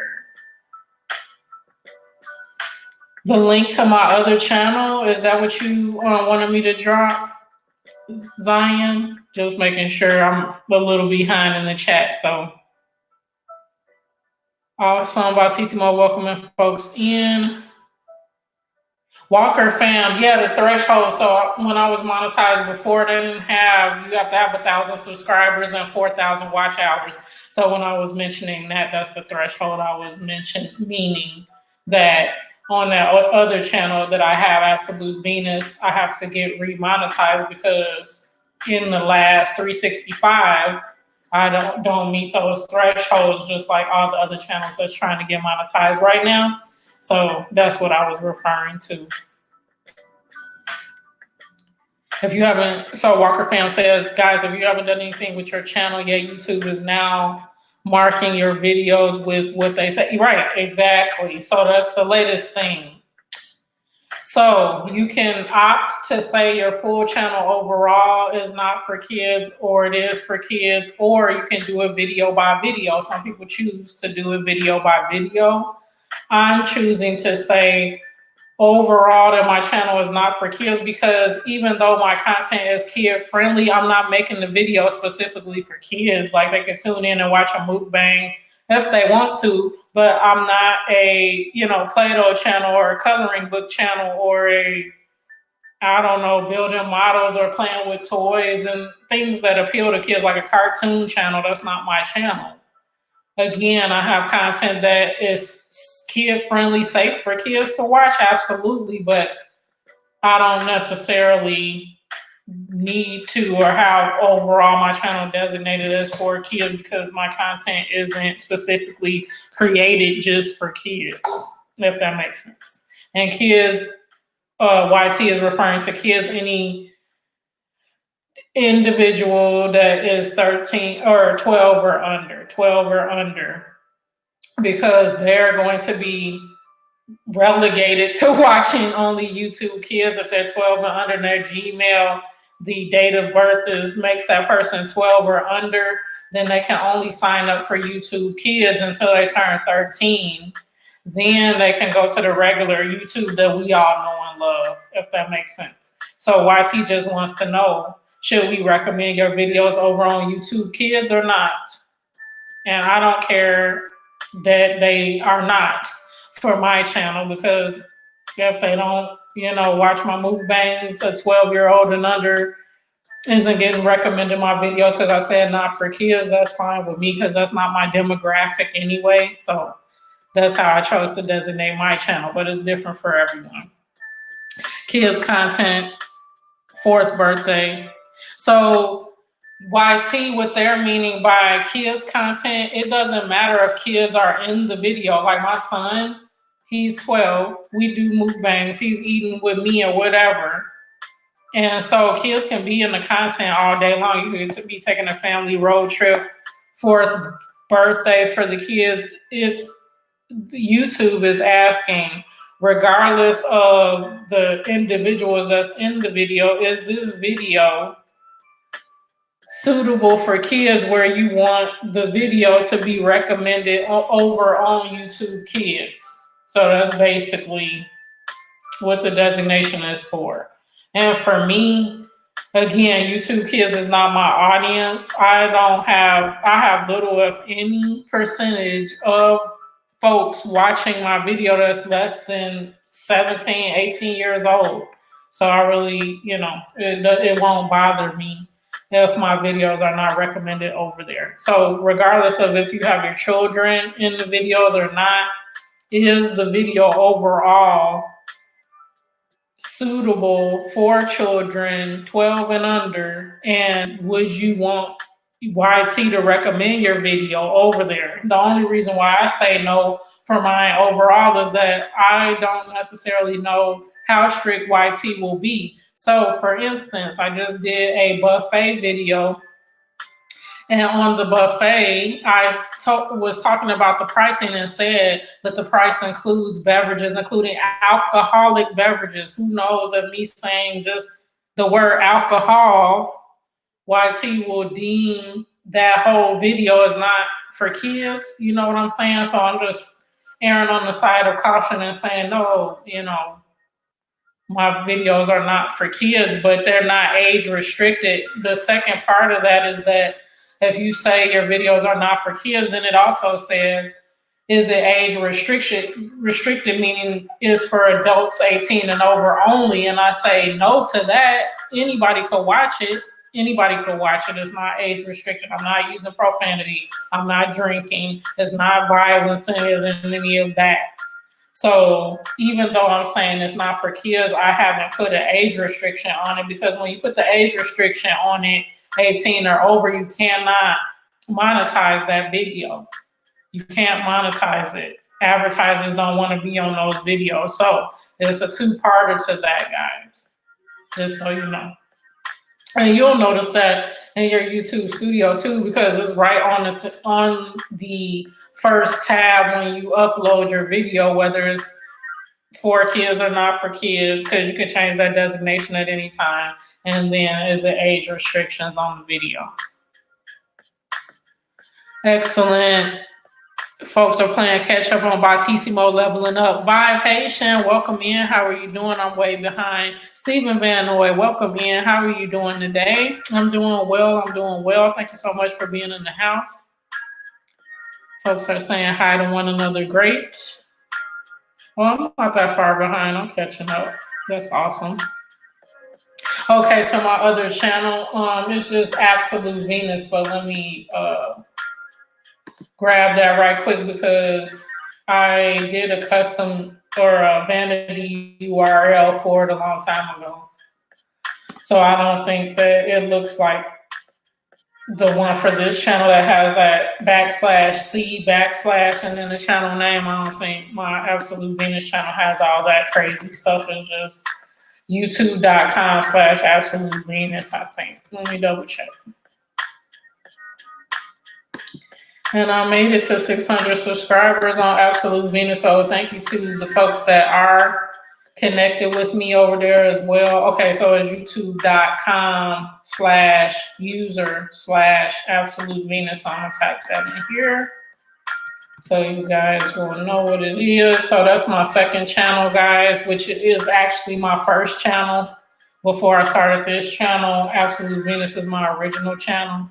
The link to my other channel, is that what you wanted me to drop, Zion? Just making sure I'm a little behind in the chat, so. Awesome, Bautissimo, welcoming folks in. Walker fam, yeah, the threshold. So when I was monetized before, you have to have 1,000 subscribers and 4,000 watch hours. So when I was mentioning that, that's the threshold I was meaning that on that other channel that I have, Absolute Venus, I have to get remonetized because in the last 365, I don't meet those thresholds just like all the other channels that's trying to get monetized right now. So that's what I was referring to. If you haven't, so Walker Fam says, guys, if you haven't done anything with your channel yet, YouTube is now marking your videos with what they say. Right, exactly. So that's the latest thing. So you can opt to say your full channel overall is not for kids, or it is for kids, or you can do a video by video. Some people choose to do a video by video. I'm choosing to say overall that my channel is not for kids because even though my content is kid friendly, I'm not making the video specifically for kids. Like they can tune in and watch a mukbang if they want to, but I'm not a, Play-Doh channel or a coloring book channel or building models or playing with toys and things that appeal to kids like a cartoon channel. That's not my channel. Again, I have content that is kid-friendly, safe for kids to watch, absolutely, but I don't necessarily need to or have overall my channel designated as for kids because my content isn't specifically created just for kids, if that makes sense. And kids, YT is referring to kids, any individual that is 13 or 12 or under, because they're going to be relegated to watching only YouTube Kids. If they're 12 or under, their Gmail, the date of birth makes that person 12 or under, then they can only sign up for YouTube Kids until they turn 13. Then they can go to the regular YouTube that we all know and love, if that makes sense. So YT just wants to know, should we recommend your videos over on YouTube Kids or not? And I don't care that they are not for my channel, because if they don't, watch my mukbangs, a 12-year-old and under isn't getting recommended my videos because I said not for kids, that's fine with me because that's not my demographic anyway. So that's how I chose to designate my channel, but it's different for everyone. Kids content, 4th birthday. So YT, what they're meaning by kids content, it doesn't matter if kids are in the video. Like my son, he's 12. We do mukbangs. He's eating with me or whatever. And so kids can be in the content all day long. You could be taking a family road trip, 4th birthday for the kids. YouTube is asking, regardless of the individuals that's in the video, is this video suitable for kids where you want the video to be recommended over on YouTube Kids? So that's basically what the designation is for. And for me, Again, YouTube Kids is not my audience. I have little, if any, percentage of folks watching my video that's less than 17, 18 years old. So I really, it won't bother me if my videos are not recommended over there. So regardless of if you have your children in the videos or not, is the video overall suitable for children 12 and under, and would you want YT to recommend your video over there? The only reason why I say no for mine overall is that I don't necessarily know how strict YT will be. So for instance, I just did a buffet video, and on the buffet, was talking about the pricing and said that the price includes beverages, including alcoholic beverages. Who knows, if me saying just the word alcohol, YT will deem that whole video is not for kids. You know what I'm saying? So I'm just erring on the side of caution and saying, no, my videos are not for kids, but they're not age restricted. The second part of that is that if you say your videos are not for kids, then it also says, is it age restricted, meaning is for adults 18 and over only? And I say no to that. Anybody could watch it. Anybody could watch it. It's not age restricted. I'm not using profanity. I'm not drinking. It's not violence and any of that. So even though I'm saying it's not for kids, I haven't put an age restriction on it, because when you put the age restriction on it, 18 or over, you cannot monetize that video. You can't monetize it. Advertisers don't want to be on those videos. So it's a two-parter to that, guys, just so you know. And you'll notice that in your YouTube studio too, because it's right on the first tab when you upload your video, whether it's for kids or not for kids, because you can change that designation at any time. And then is it age restrictions on the video. Excellent. Folks are playing catch up on Batissimo leveling up. Vibe Haitian, welcome in. How are you doing? I'm way behind. Stephen Van Noy, welcome in. How are you doing today? I'm doing well. Thank you so much for being in the house. Folks are saying hi to one another. Great. Well, I'm not that far behind. I'm catching up. That's awesome. Okay, to my other channel, it's just Absolute Venus, but let me grab that right quick, because I did a custom or a vanity URL for it a long time ago. So I don't think that it looks like the one for this channel that has that /C/ and then the channel name. I don't think my Absolute Venus channel has all that crazy stuff. It's just youtube.com/Absolute Venus, I think. Let me double check. And I made it to 600 subscribers on Absolute Venus. So thank you to the folks that are connected with me over there as well. Okay, so it's youtube.com/user/Absolute Venus. I'm gonna type that in here so you guys will know what it is. So that's my second channel, guys, which is actually my first channel before I started this channel. Absolute Venus is my original channel.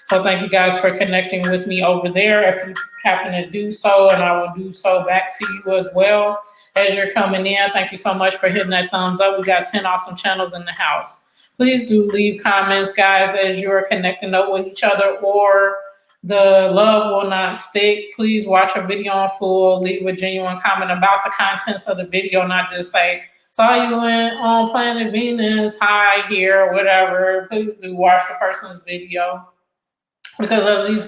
So thank you guys for connecting with me over there. If you happen to do so, and I will do so back to you as well as you're coming in. Thank you so much for hitting that thumbs up. We got 10 awesome channels in the house. Please do leave comments, guys, as you're connecting up with each other, or the love will not stick. Please watch a video in full. Leave a genuine comment about the contents of the video, not just say, saw you on Planet Venus, hi here, or whatever. Please do watch the person's video. Because as these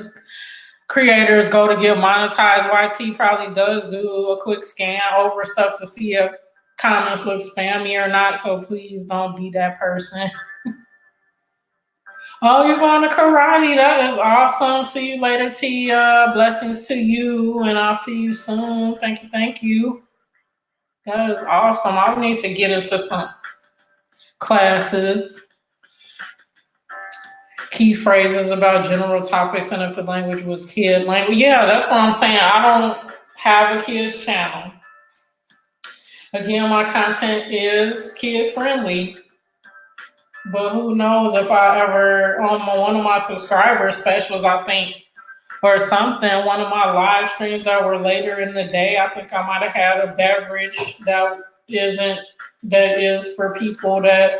creators go to get monetized, YT probably does do a quick scan over stuff to see if comments look spammy or not. So please don't be that person. Oh, you're going to karate. That is awesome. See you later, Tia. Blessings to you, and I'll see you soon. Thank you. Thank you. That is awesome. I need to get into some classes. Key phrases about general topics, and if the language was kid language. Yeah, that's what I'm saying. I don't have a kids channel. Again, my content is kid friendly. But who knows if I ever, on one of my subscriber specials, I think, or something, one of my live streams that were later in the day, I think I might have had a beverage that is for people that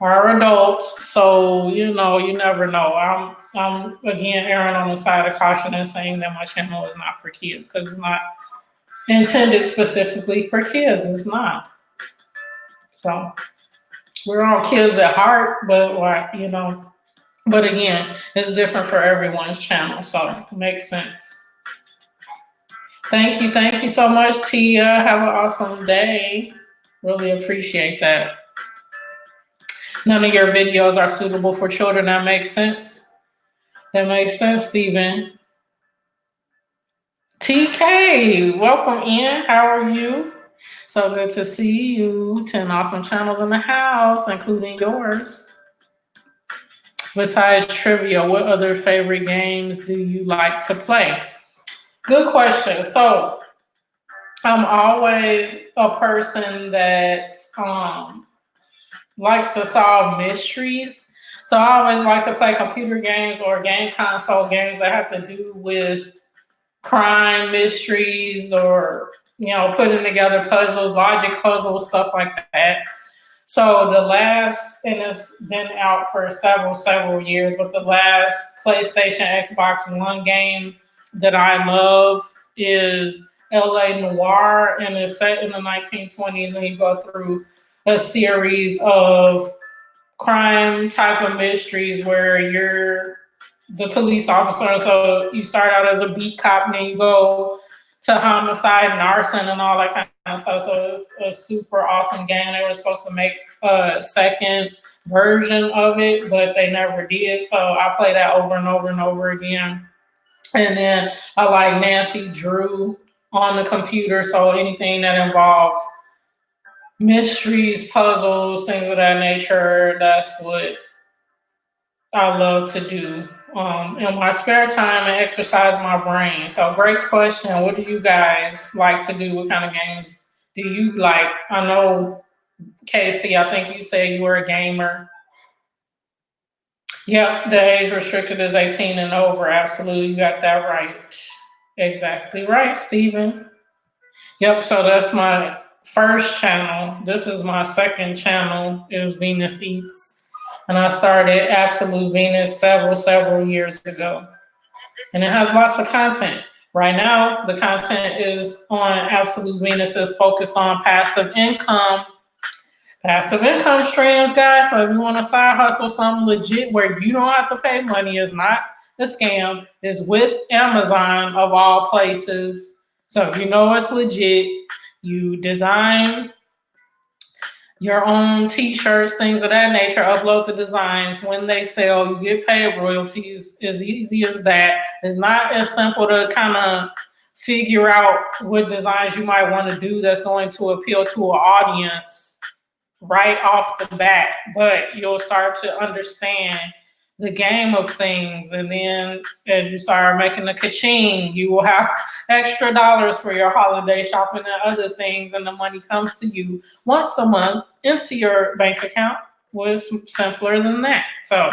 are adults. So, you never know. I'm again erring on the side of caution and saying that my channel is not for kids, because it's not intended specifically for kids. It's not. So we're all kids at heart, but but again, it's different for everyone's channel, so it makes sense. Thank you so much, Tia. Have an awesome day. Really appreciate that. None of your videos are suitable for children. That makes sense. That makes sense, Stephen. TK, welcome in. How are you? So good to see you. 10 awesome channels in the house, including yours. Besides trivia, what other favorite games do you like to play? Good question. So I'm always a person that likes to solve mysteries. So I always like to play computer games or game console games that have to do with crime mysteries, or putting together puzzles, logic puzzles, stuff like that. So the last, and it's been out for several years, but the last PlayStation Xbox One game that I love is LA Noire, and it's set in the 1920s, and you go through a series of crime type of mysteries where you're the police officer. So you start out as a beat cop, and then you go to homicide and arson and all that kind of stuff. So it's a super awesome game. They were supposed to make a second version of it, but they never did. So I play that over and over and over again. And then I like Nancy Drew on the computer. So anything that involves mysteries, puzzles, things of that nature, that's what I love to do in my spare time and exercise my brain. So great question. What do you guys like to do? What kind of games do you like? I know, Casey, I think you said you were a gamer. Yep, the age restricted is 18 and over. Absolutely, you got that right. Exactly right, Stephen. Yep, so that's my first channel. This is my second channel, is Venus Eats. And I started Absolute Venus several years ago. And it has lots of content. Right now, the content is on Absolute Venus is focused on passive income streams, guys. So if you want to side hustle something legit where you don't have to pay money, it's not a scam, it's with Amazon of all places. So if you know it's legit, you design your own t-shirts, things of that nature, upload the designs. When they sell, you get paid royalties. As easy as that. It's not as simple to kind of figure out what designs you might want to do that's going to appeal to an audience right off the bat, but you'll start to understand the game of things. And then as you start making the ka-ching, you will have extra dollars for your holiday shopping and other things, and the money comes to you once a month into your bank account. Was simpler than that. So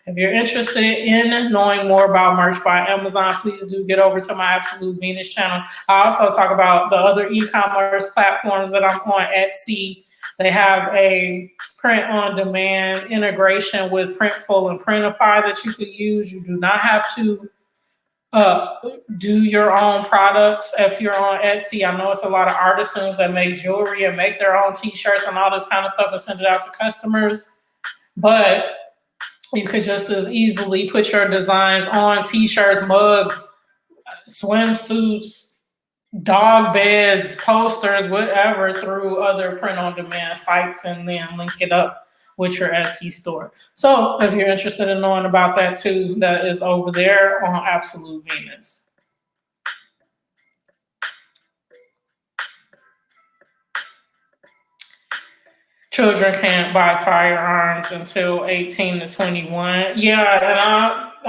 if you're interested in knowing more about merch by Amazon, please do get over to my Absolute Venus channel. I also talk about the other e-commerce platforms that I'm on. Etsy, they have a print on demand integration with Printful and Printify that you could use. You do not have to do your own products if you're on Etsy. I know it's a lot of artisans that make jewelry and make their own t-shirts and all this kind of stuff and send it out to customers, but you could just as easily put your designs on t-shirts, mugs, swimsuits, dog beds, posters, whatever, through other print-on-demand sites, and then link it up with your Etsy store. So if you're interested in knowing about that too, that is over there on Absolute Venus. Children can't buy firearms until 18 to 21. Yeah, and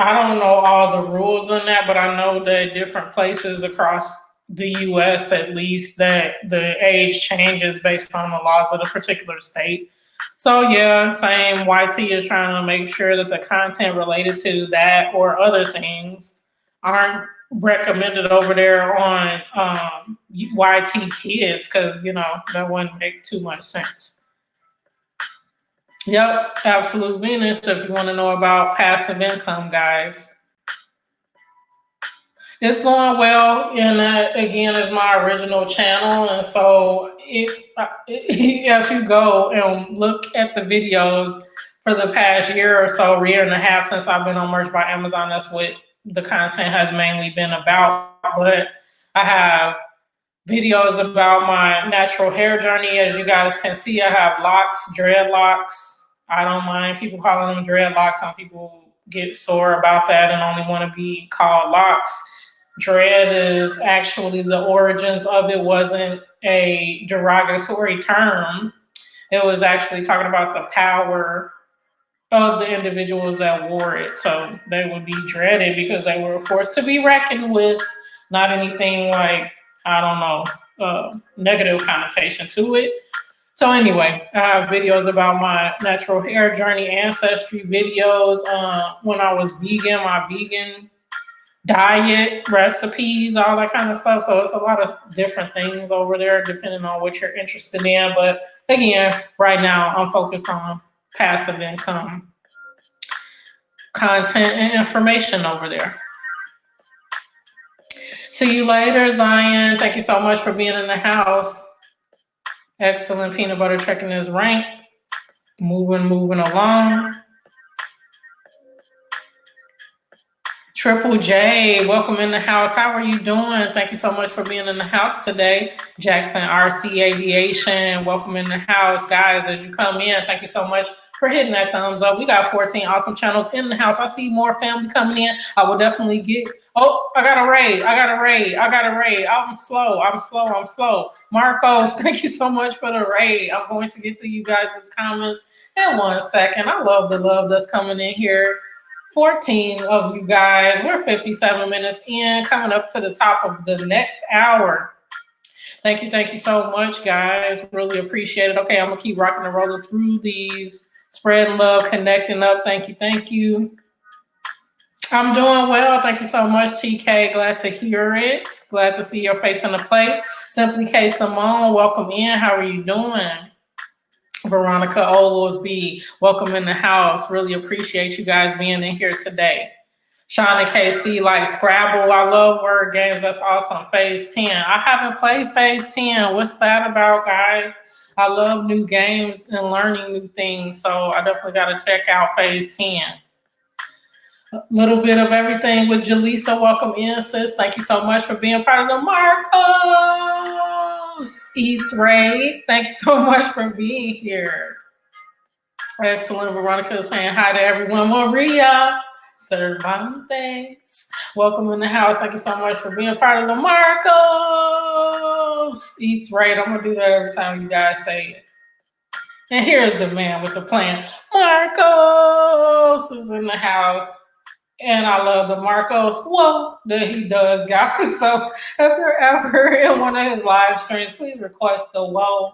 I don't know all the rules on that, but I know that different places across the U.S., at least, that the age changes based on the laws of the particular state. So yeah, same. YT is trying to make sure that the content related to that or other things aren't recommended over there on YT Kids because that wouldn't make too much sense. Yep, Absolute Venus. If you want to know about passive income, guys, it's going well. And that again is my original channel, and so if you go and look at the videos for the past year or so, year and a half since I've been on Merch by Amazon, that's what the content has mainly been about. But I have videos about my natural hair journey. As you guys can see, I have locks, dreadlocks. I don't mind people calling them dreadlocks. Some people get sore about that and only want to be called locks. Dread is actually the origins of it wasn't a derogatory term. It was actually talking about the power of the individuals that wore it. So they would be dreaded because they were forced to be reckoned with, not anything like, I don't know, negative connotation to it. So anyway, I have videos about my natural hair journey, ancestry videos, when I was vegan, my vegan diet, recipes, all that kind of stuff. So it's a lot of different things over there depending on what you're interested in. But again, right now I'm focused on passive income content and information over there. See you later, Zion. Thank you so much for being in the house. Excellent. Peanut butter checking his rank. Moving along. Triple J, welcome in the house. How are you doing? Thank you so much for being in the house today. Jackson RC Aviation, welcome in the house. Guys, as you come in, thank you so much for hitting that thumbs up. We got 14 awesome channels in the house. I see more family coming in. I will definitely get, oh, I got a raid. I'm slow. Marcos, thank you so much for the raid. I'm going to get to you guys' comments in 1 second. I love the love that's coming in here. 14 of you guys. We're 57 minutes in, coming up to the top of the next hour. Thank you so much, guys. Really appreciate it. Okay, I'm gonna keep rocking and rolling through these. Spreading love, connecting up. Thank you. I'm doing well. Thank you so much, TK. Glad to hear it. Glad to see your face in the place. Simply K Simone, welcome in. How are you doing? Veronica Olosby, welcome in the house. Really appreciate you guys being in here today. Shauna KC, like Scrabble. I love word games. That's awesome. Phase 10. I haven't played Phase 10. What's that about, guys? I love new games and learning new things. So I definitely got to check out Phase 10. A little bit of everything with Jaleesa. Welcome in, sis. Thank you so much for being part of the Marcos East Raid. Thank you so much for being here. Excellent. Veronica is saying hi to everyone. Maria Cervantes, welcome in the house. Thank you so much for being part of the Marcos Eats Raid. I'm going to do that every time you guys say it. And here's the man with the plan. Marcos is in the house. And I love the Marcos, whoa, that he does, guys. So if you're ever in one of his live streams, please request the whoa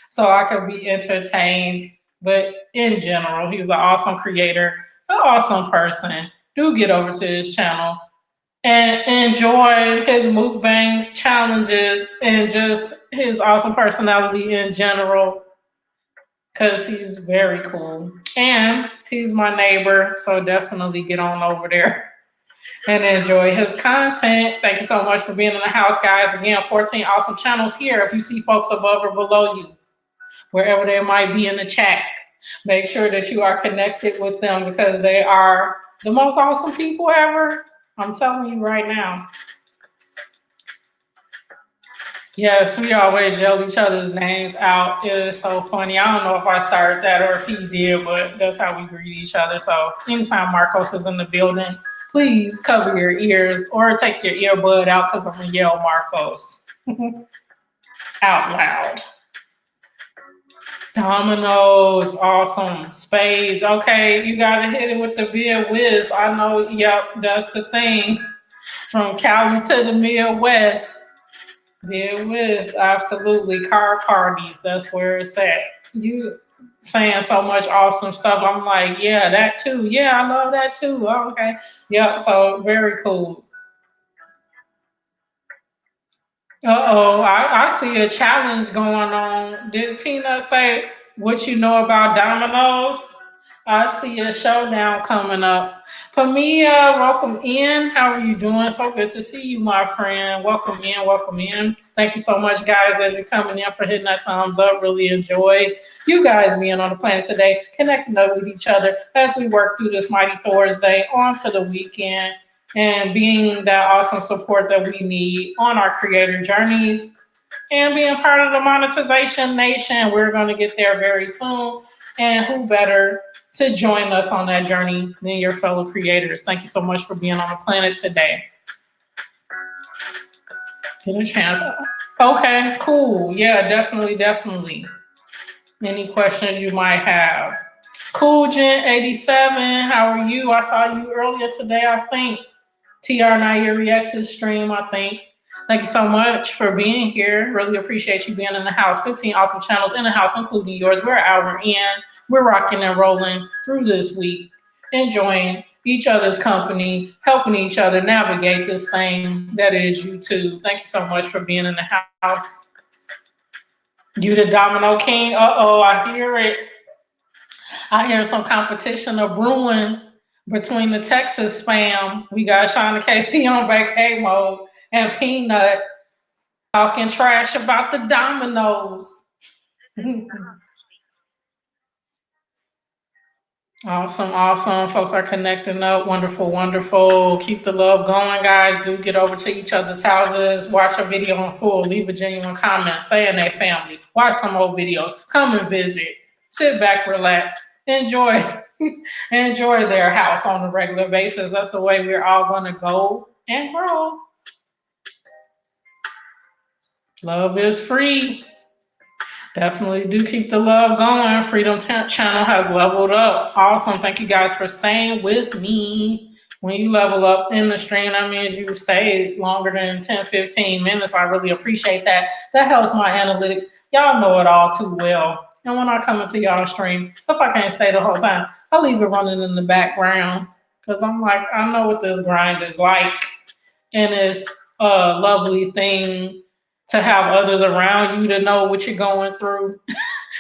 so I can be entertained. But in general, he's an awesome creator, an awesome person. Do get over to his channel and enjoy his mukbangs, challenges, and just his awesome personality in general, because he's very cool. And he's my neighbor, so definitely get on over there and enjoy his content. Thank you so much for being in the house, guys. Again, 14 awesome channels here. If you see folks above or below you, wherever they might be in the chat, make sure that you are connected with them because they are the most awesome people ever. I'm telling you right now. Yes, we always yell each other's names out. It is so funny. I don't know if I started that or if he did, but that's how we greet each other. So anytime Marcos is in the building, please cover your ears or take your earbud out because I'm going to yell Marcos out loud. Dominoes, awesome. Spades, okay, you got to hit it with the beer whiz. I know, yep, that's the thing. From Cali to the Midwest. Beer whiz, absolutely. Car parties, that's where it's at. You saying so much awesome stuff. I'm like, yeah, that too. Yeah, I love that too. Oh, okay. Yep. So very cool. Uh-oh, I see a challenge going on. Did Peanut say what you know about dominoes? I see a showdown coming up. Pamia, welcome in. How are you doing? So good to see you, my friend. Welcome in, welcome in. Thank you so much, guys, as you're coming in for hitting that thumbs up. Really enjoyed you guys being on the planet today, connecting up with each other as we work through this mighty Thursday on to the weekend and being that awesome support that we need on our creator journeys and being part of the monetization nation. We're going to get there very soon. And who better to join us on that journey than your fellow creators? Thank you so much for being on the planet today. Get a chance. Okay, cool. Yeah, definitely, definitely. Any questions you might have? Cool Gen 87, how are you? I saw you earlier today, I think. TR and I, your reaction stream, I think. Thank you so much for being here. Really appreciate you being in the house. 15 awesome channels in the house, including yours. We're an hour in. We're rocking and rolling through this week, enjoying each other's company, helping each other navigate this thing that is YouTube. Thank you so much for being in the house. You the Domino King? Uh-oh, I hear it. I hear some competition of brewing between the Texas spam. We got Shauna Casey on vacay mode and Peanut talking trash about the dominoes. Awesome, awesome. Folks are connecting up. Wonderful, wonderful. Keep the love going, guys. Do get over to each other's houses. Watch a video in full. Leave a genuine comment. Stay in their family. Watch some old videos. Come and visit. Sit back, relax. Enjoy. Enjoy their house on a regular basis. That's the way we're all going to go and grow. Love is free. Definitely do keep the love going. Freedom Channel has leveled up. Awesome. Thank you guys for staying with me. When you level up in the stream, that means you stayed longer than 10, 15 minutes. I really appreciate that. That helps my analytics. Y'all know it all too well. And when I come into y'all stream, if I can't stay the whole time, I leave it running in the background. Because I'm like, I know what this grind is like. And it's a lovely thing to have others around you to know what you're going through.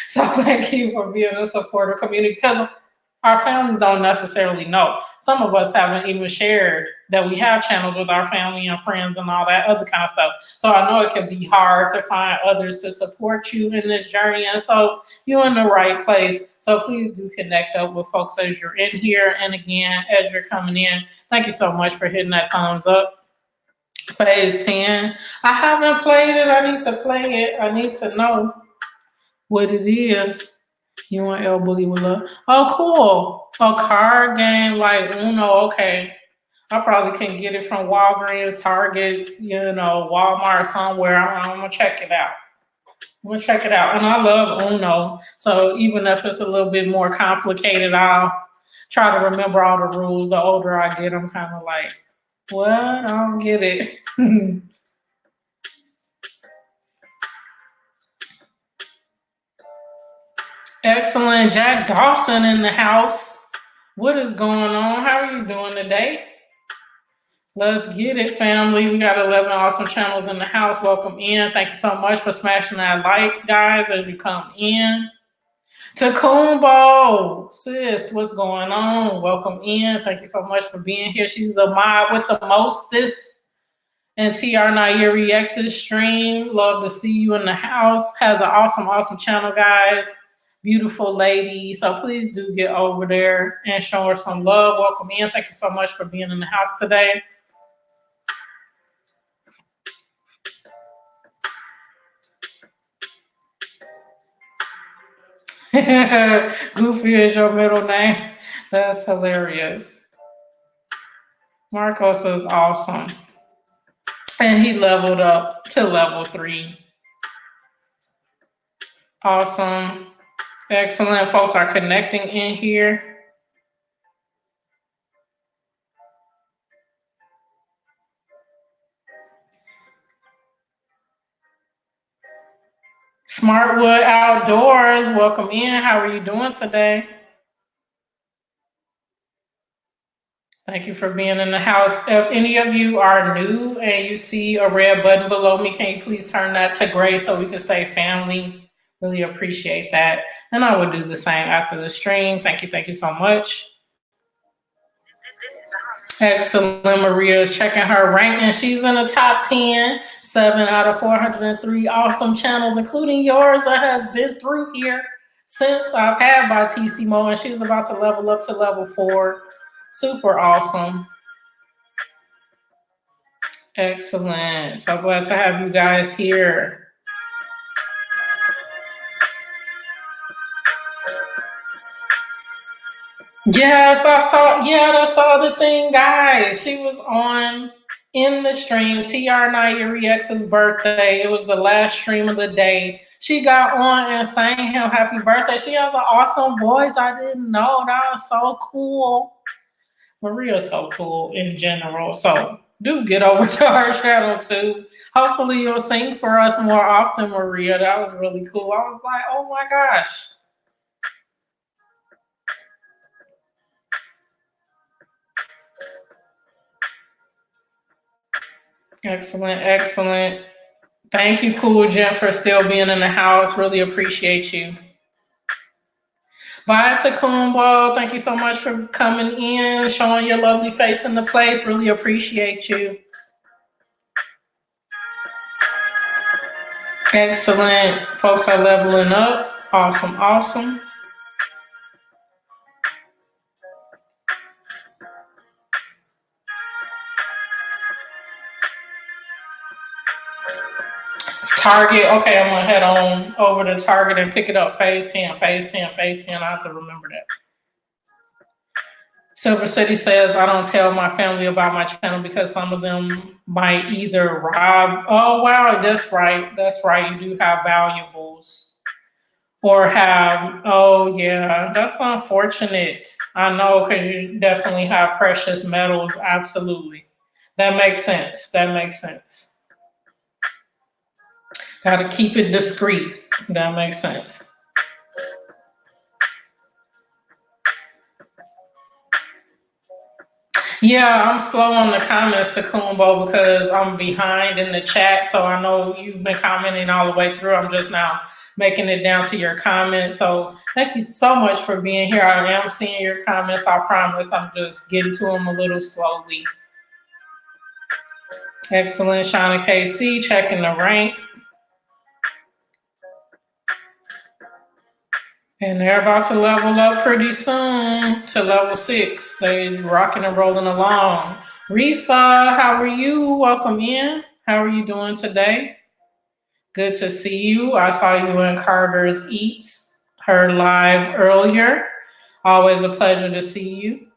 So thank you for being a supportive community because our families don't necessarily know. Some of us haven't even shared that we have channels with our family and friends and all that other kind of stuff. So I know it can be hard to find others to support you in this journey. And so you're in the right place. So please do connect up with folks as you're in here. And again, as you're coming in, thank you so much for hitting that thumbs up. Phase 10. I haven't played it. I need to play it. I need to know what it is. You and El Bully with love. Oh, cool. A card game like Uno. Okay. I probably can get it from Walgreens, Target, Walmart somewhere. I'm going to check it out. I'm going to check it out. And I love Uno. So even if it's a little bit more complicated, I'll try to remember all the rules. The older I get, I'm kind of like, what? I don't get it. Excellent. Jack Dawson in the house. What is going on? How are you doing today? Let's get it, family. We got 11 awesome channels in the house. Welcome in. Thank you so much for smashing that like, guys, as you come in. Takumbo, sis, what's going on? Welcome in. Thank you so much for being here. She's a mod with the mostest. And TR Nair Reacts stream. Love to see you in the house. Has an awesome, awesome channel, guys. Beautiful lady. So please do get over there and show her some love. Welcome in. Thank you so much for being in the house today. Goofy is your middle name. That's hilarious. Marcos is awesome. And he leveled up to level 3. Awesome. Excellent. Folks are connecting in here. Smartwood Outdoors, welcome in. How are you doing today? Thank you for being in the house. If any of you are new and you see a red button below me, can you please turn that to gray so we can stay family? Really appreciate that. And I will do the same after the stream. Thank you so much. Excellent. Maria is checking her rank, and she's in the top 10, 7 out of 403 awesome channels, including yours that has been through here since I've had my TC Mo, and she's about to level up to level 4. Super awesome. Excellent. So glad to have you guys here. Yes, I saw. Yeah, that's the other thing, guys. She was on in the stream. TR Nairi X's birthday. It was the last stream of the day. She got on and sang him happy birthday. She has an awesome voice. I didn't know. That was so cool. Maria's so cool in general. So do get over to her channel too. Hopefully you'll sing for us more often, Maria. That was really cool. I was like, oh my gosh. Excellent, excellent. Thank you, Cool Jen, for still being in the house. Really appreciate you. Bye, Takumbo. Thank you so much for coming in, showing your lovely face in the place. Really appreciate you. Excellent. Folks are leveling up. Awesome, awesome. Target. Okay, I'm gonna head on over to Target and pick it up. Phase 10, phase 10, phase 10. I have to remember that. Silver City says, I don't tell my family about my channel because some of them might either rob. Oh, wow, that's right. That's right. You do have valuables or have, oh, yeah, that's unfortunate. I know because you definitely have precious metals. Absolutely. That makes sense. That makes sense. Got to keep it discreet. That makes sense. Yeah, I'm slow on the comments, Takumbo, because I'm behind in the chat. So I know you've been commenting all the way through. I'm just now making it down to your comments. So thank you so much for being here. I am seeing your comments. I promise I'm just getting to them a little slowly. Excellent. Shauna KC checking the rank. And they're about to level up pretty soon to level 6. They rocking and rolling along. Risa, how are you? Welcome in. How are you doing today? Good to see you. I saw you in Carter's Eats, her live earlier. Always a pleasure to see you.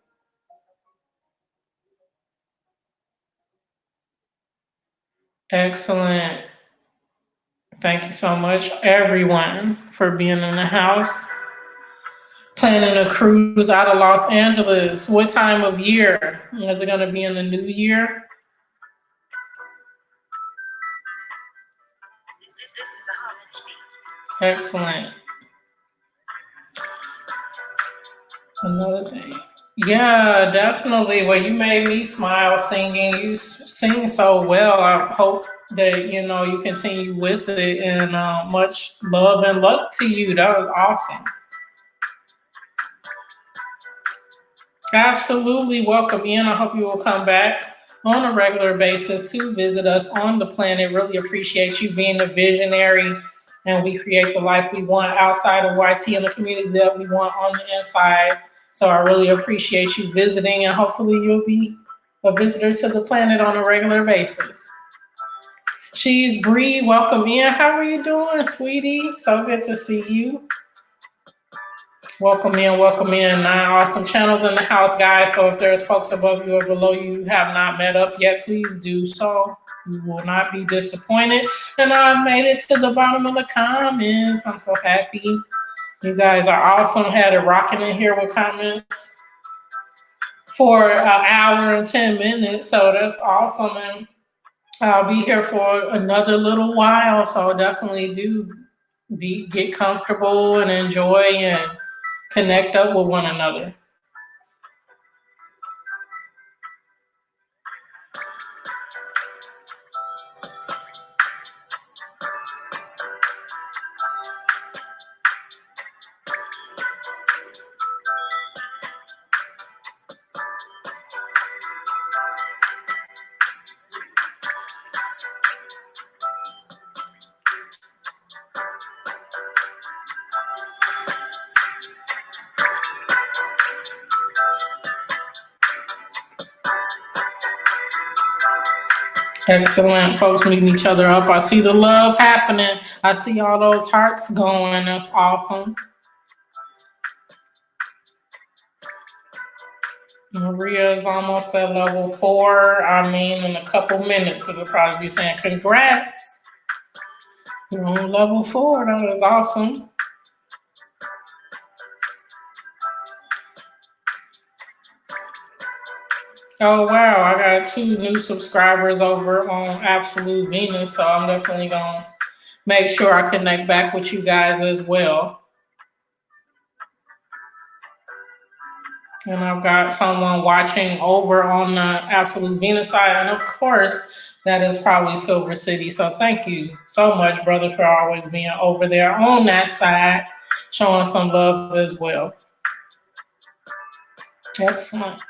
Excellent. Thank you so much, everyone, for being in the house. Planning a cruise out of Los Angeles. What time of year? Is it going to be in the new year? Excellent. Another thing. Yeah, definitely. Well, you made me smile singing. You sing so well. I hope that you continue with it, and much love and luck to you. That was awesome. Absolutely welcome in. I hope you will come back on a regular basis to visit us on the planet. Really appreciate you being a visionary, and we create the life we want outside of YT and the community that we want on the inside. So I really appreciate you visiting, and hopefully you'll be a visitor to the planet on a regular basis. She's Bree. Welcome in. How are you doing, sweetie? So good to see you. Welcome in, welcome in. 9 awesome channels in the house, guys. So if there's folks above you or below you who have not met up yet, please do so. You will not be disappointed. And I made it to the bottom of the comments. I'm so happy. You guys are awesome. Had it rocking in here with comments for an hour and 10 minutes. So that's awesome. And I'll be here for another little while. So definitely do get comfortable and enjoy and connect up with one another. Excellent. Folks meeting each other up. I see the love happening. I see all those hearts going. That's awesome. Maria is almost at level 4. I mean, in a couple minutes, it'll probably be saying, congrats. You're on level 4. That is awesome. Oh, wow. I got 2 new subscribers over on Absolute Venus, so I'm definitely going to make sure I connect back with you guys as well. And I've got someone watching over on the Absolute Venus side. And of course, that is probably Silver City. So thank you so much, brother, for always being over there on that side, showing some love as well. Excellent.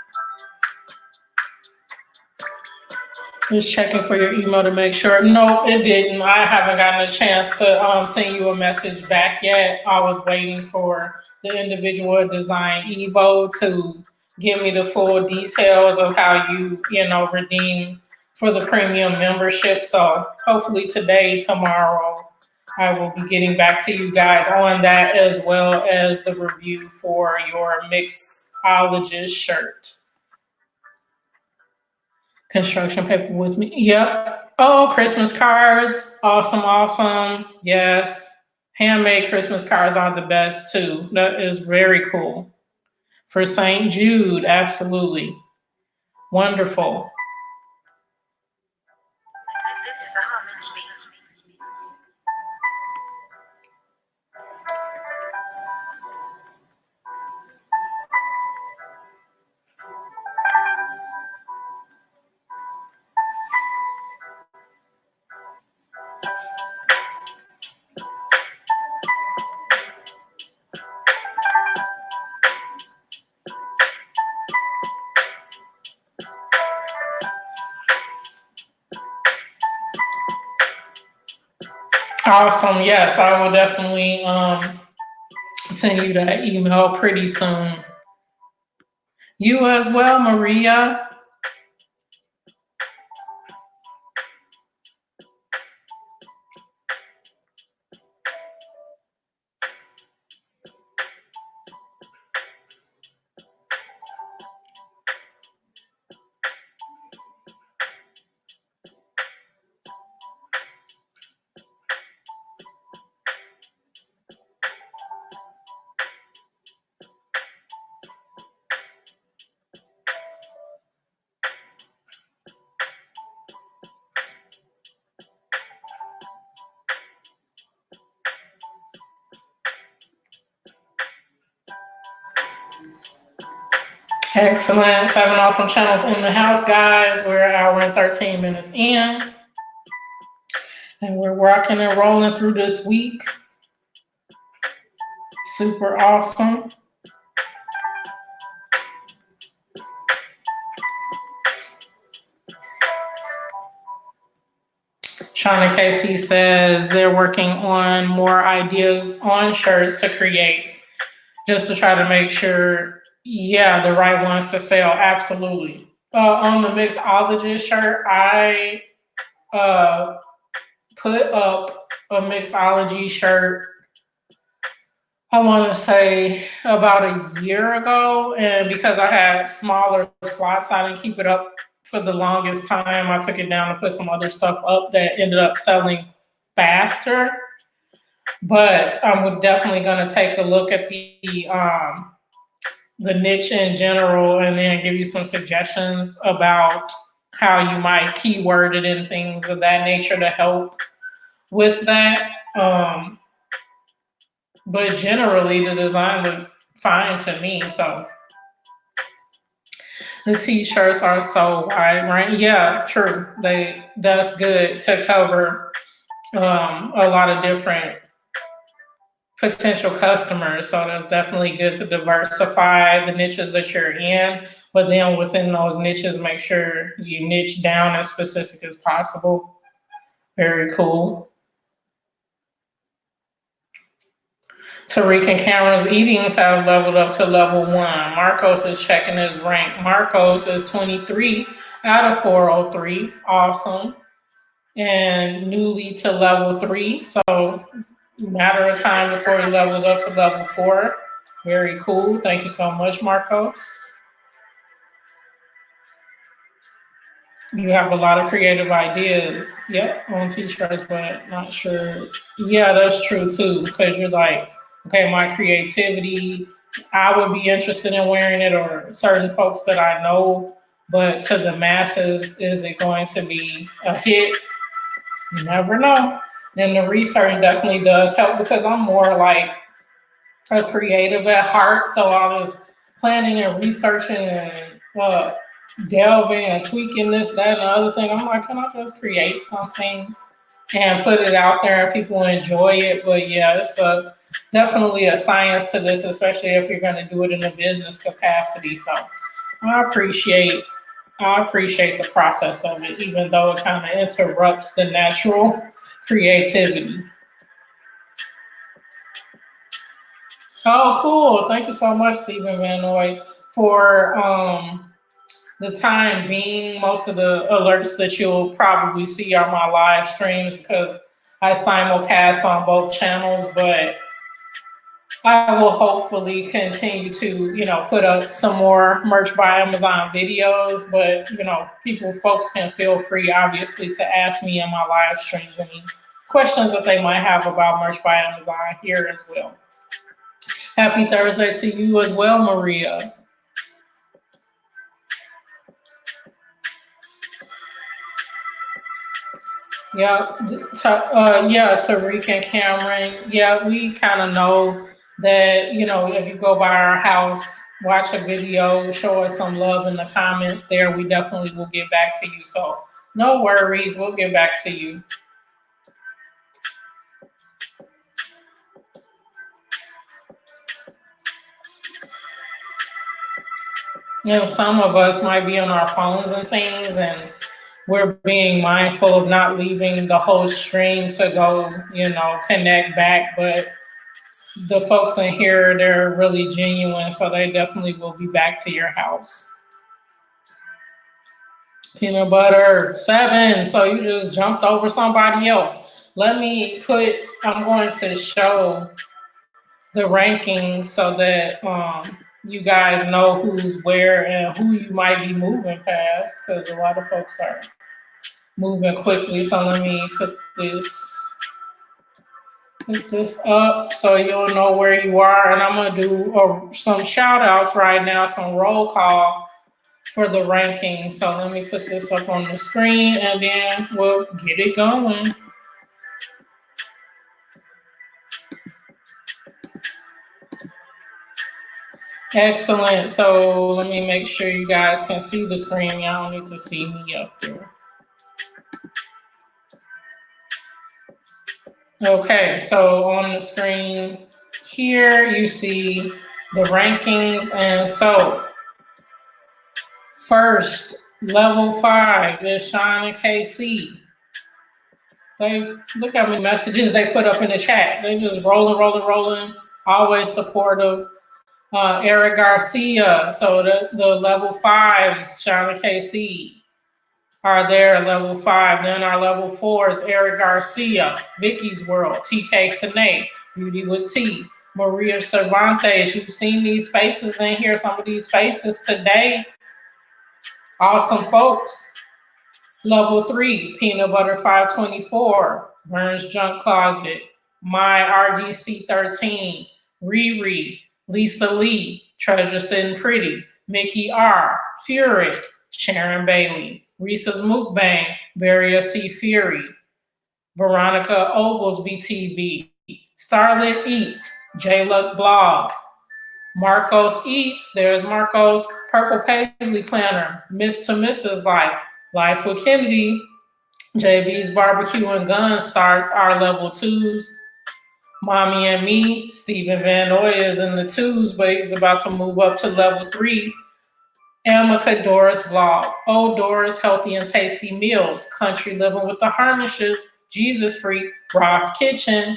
Just checking for your email to make sure. No, it didn't. I haven't gotten a chance to send you a message back yet. I was waiting for the individual design Evo to give me the full details of how you redeem for the premium membership. So hopefully today, tomorrow, I will be getting back to you guys on that, as well as the review for your mixologist shirt. Construction paper with me. Yep. Oh, Christmas cards. Awesome, awesome. Yes. Handmade Christmas cards are the best too. That is very cool. For St. Jude, absolutely. Wonderful. Awesome. Yes, I will definitely send you that email pretty soon. You as well, Maria. Excellent. 7 awesome channels in the house, guys. We're an hour and 13 minutes in. And we're rocking and rolling through this week. Super awesome. Shauna Casey says they're working on more ideas on shirts to create, just to try to make sure, the right ones to sell. Absolutely. On the mixologist shirt, I put up a mixology shirt, I want to say about a year ago. And because I had smaller slots, I didn't keep it up for the longest time. I took it down and put some other stuff up that ended up selling faster. But I'm definitely going to take a look at the niche in general, and then give you some suggestions about how you might keyword it and things of that nature to help with that. but generally the design looked fine to me. So the t-shirts are so wide, right? Yeah, true. That's good to cover a lot of different potential customers. So that's definitely good to diversify the niches that you're in, but then within those niches, make sure you niche down as specific as possible. Very cool. Tariq and Cameron's eatings have leveled up to level 1. Marcos is checking his rank. Marcos is 23 out of 403. Awesome. And newly to level 3. So matter of time before he levels up to level 4. Very cool. Thank you so much, Marcos. You have a lot of creative ideas. Yep, on t-shirts, but not sure. Yeah, that's true too. Because you're like, okay, my creativity, I would be interested in wearing it, or certain folks that I know, but to the masses, is it going to be a hit? You never know. And the research definitely does help, because I'm more like a creative at heart. So I was planning and researching and delving and tweaking this, that, and the other thing. I'm like, can I just create something and put it out there and people enjoy it? But yeah, it's definitely a science to this, especially if you're going to do it in a business capacity. So I appreciate the process of it, even though it kind of interrupts the natural creativity. Oh, cool. Thank you so much, Stephen Van Noy, for the time being. Most of the alerts that you'll probably see are my live streams, because I simulcast on both channels, but I will hopefully continue to, put up some more merch by Amazon videos. But, folks can feel free, obviously, to ask me in my live streams any questions that they might have about merch by Amazon here as well. Happy Thursday to you as well, Maria. Yeah, Tariq and Cameron. Yeah, we kind of know that, if you go by our house, watch a video, show us some love in the comments there, we definitely will get back to you. So no worries, we'll get back to you. Some of us might be on our phones and things, and we're being mindful of not leaving the whole stream to go, connect back. But the folks in here, they're really genuine, so they definitely will be back to your house. Peanut butter 7. So you just jumped over somebody else. I'm going to show the rankings so that you guys know who's where and who you might be moving past, because a lot of folks are moving quickly. So let me put this up so you'll know where you are. And I'm going to do some shout outs right now, some roll call for the ranking. So let me put this up on the screen and then we'll get it going. Excellent. So let me make sure you guys can see the screen. Y'all don't need to see me up there. Okay, so on the screen here, you see the rankings. And so first, level 5 is Sean and KC. Look how many messages they put up in the chat. They just rolling, always supportive. Eric Garcia, so the level 5s, Sean and KC, are there, level 5. Then our level 4 is Eric Garcia, Vicky's World, TK Tanae, Beauty with T, Maria Cervantes. You've seen these faces in here, some of these faces today. Awesome folks. Level 3, Peanut Butter 524, Burns Junk Closet, My RGC 13, Riri, Lisa Lee, Treasure Sitting Pretty, Mickey R, Furid, Sharon Bailey, Reese's Mukbang, Varia C Fury, Veronica Oglesby TV, Starlit Eats, J Luck Blog. Marcos Eats, there's Marcos. Purple Paisley Planner. Miss to Mrs. Life. Life with Kennedy. JB's Barbecue and Guns starts our level 2s. Mommy and Me, Stephen Van Noy is in the 2s, but he's about to move up to level 3. Amica Doris Vlog. Oh, Doris, Healthy and Tasty Meals. Country Living with the Harnishes. Jesus Freak. Roth Kitchen.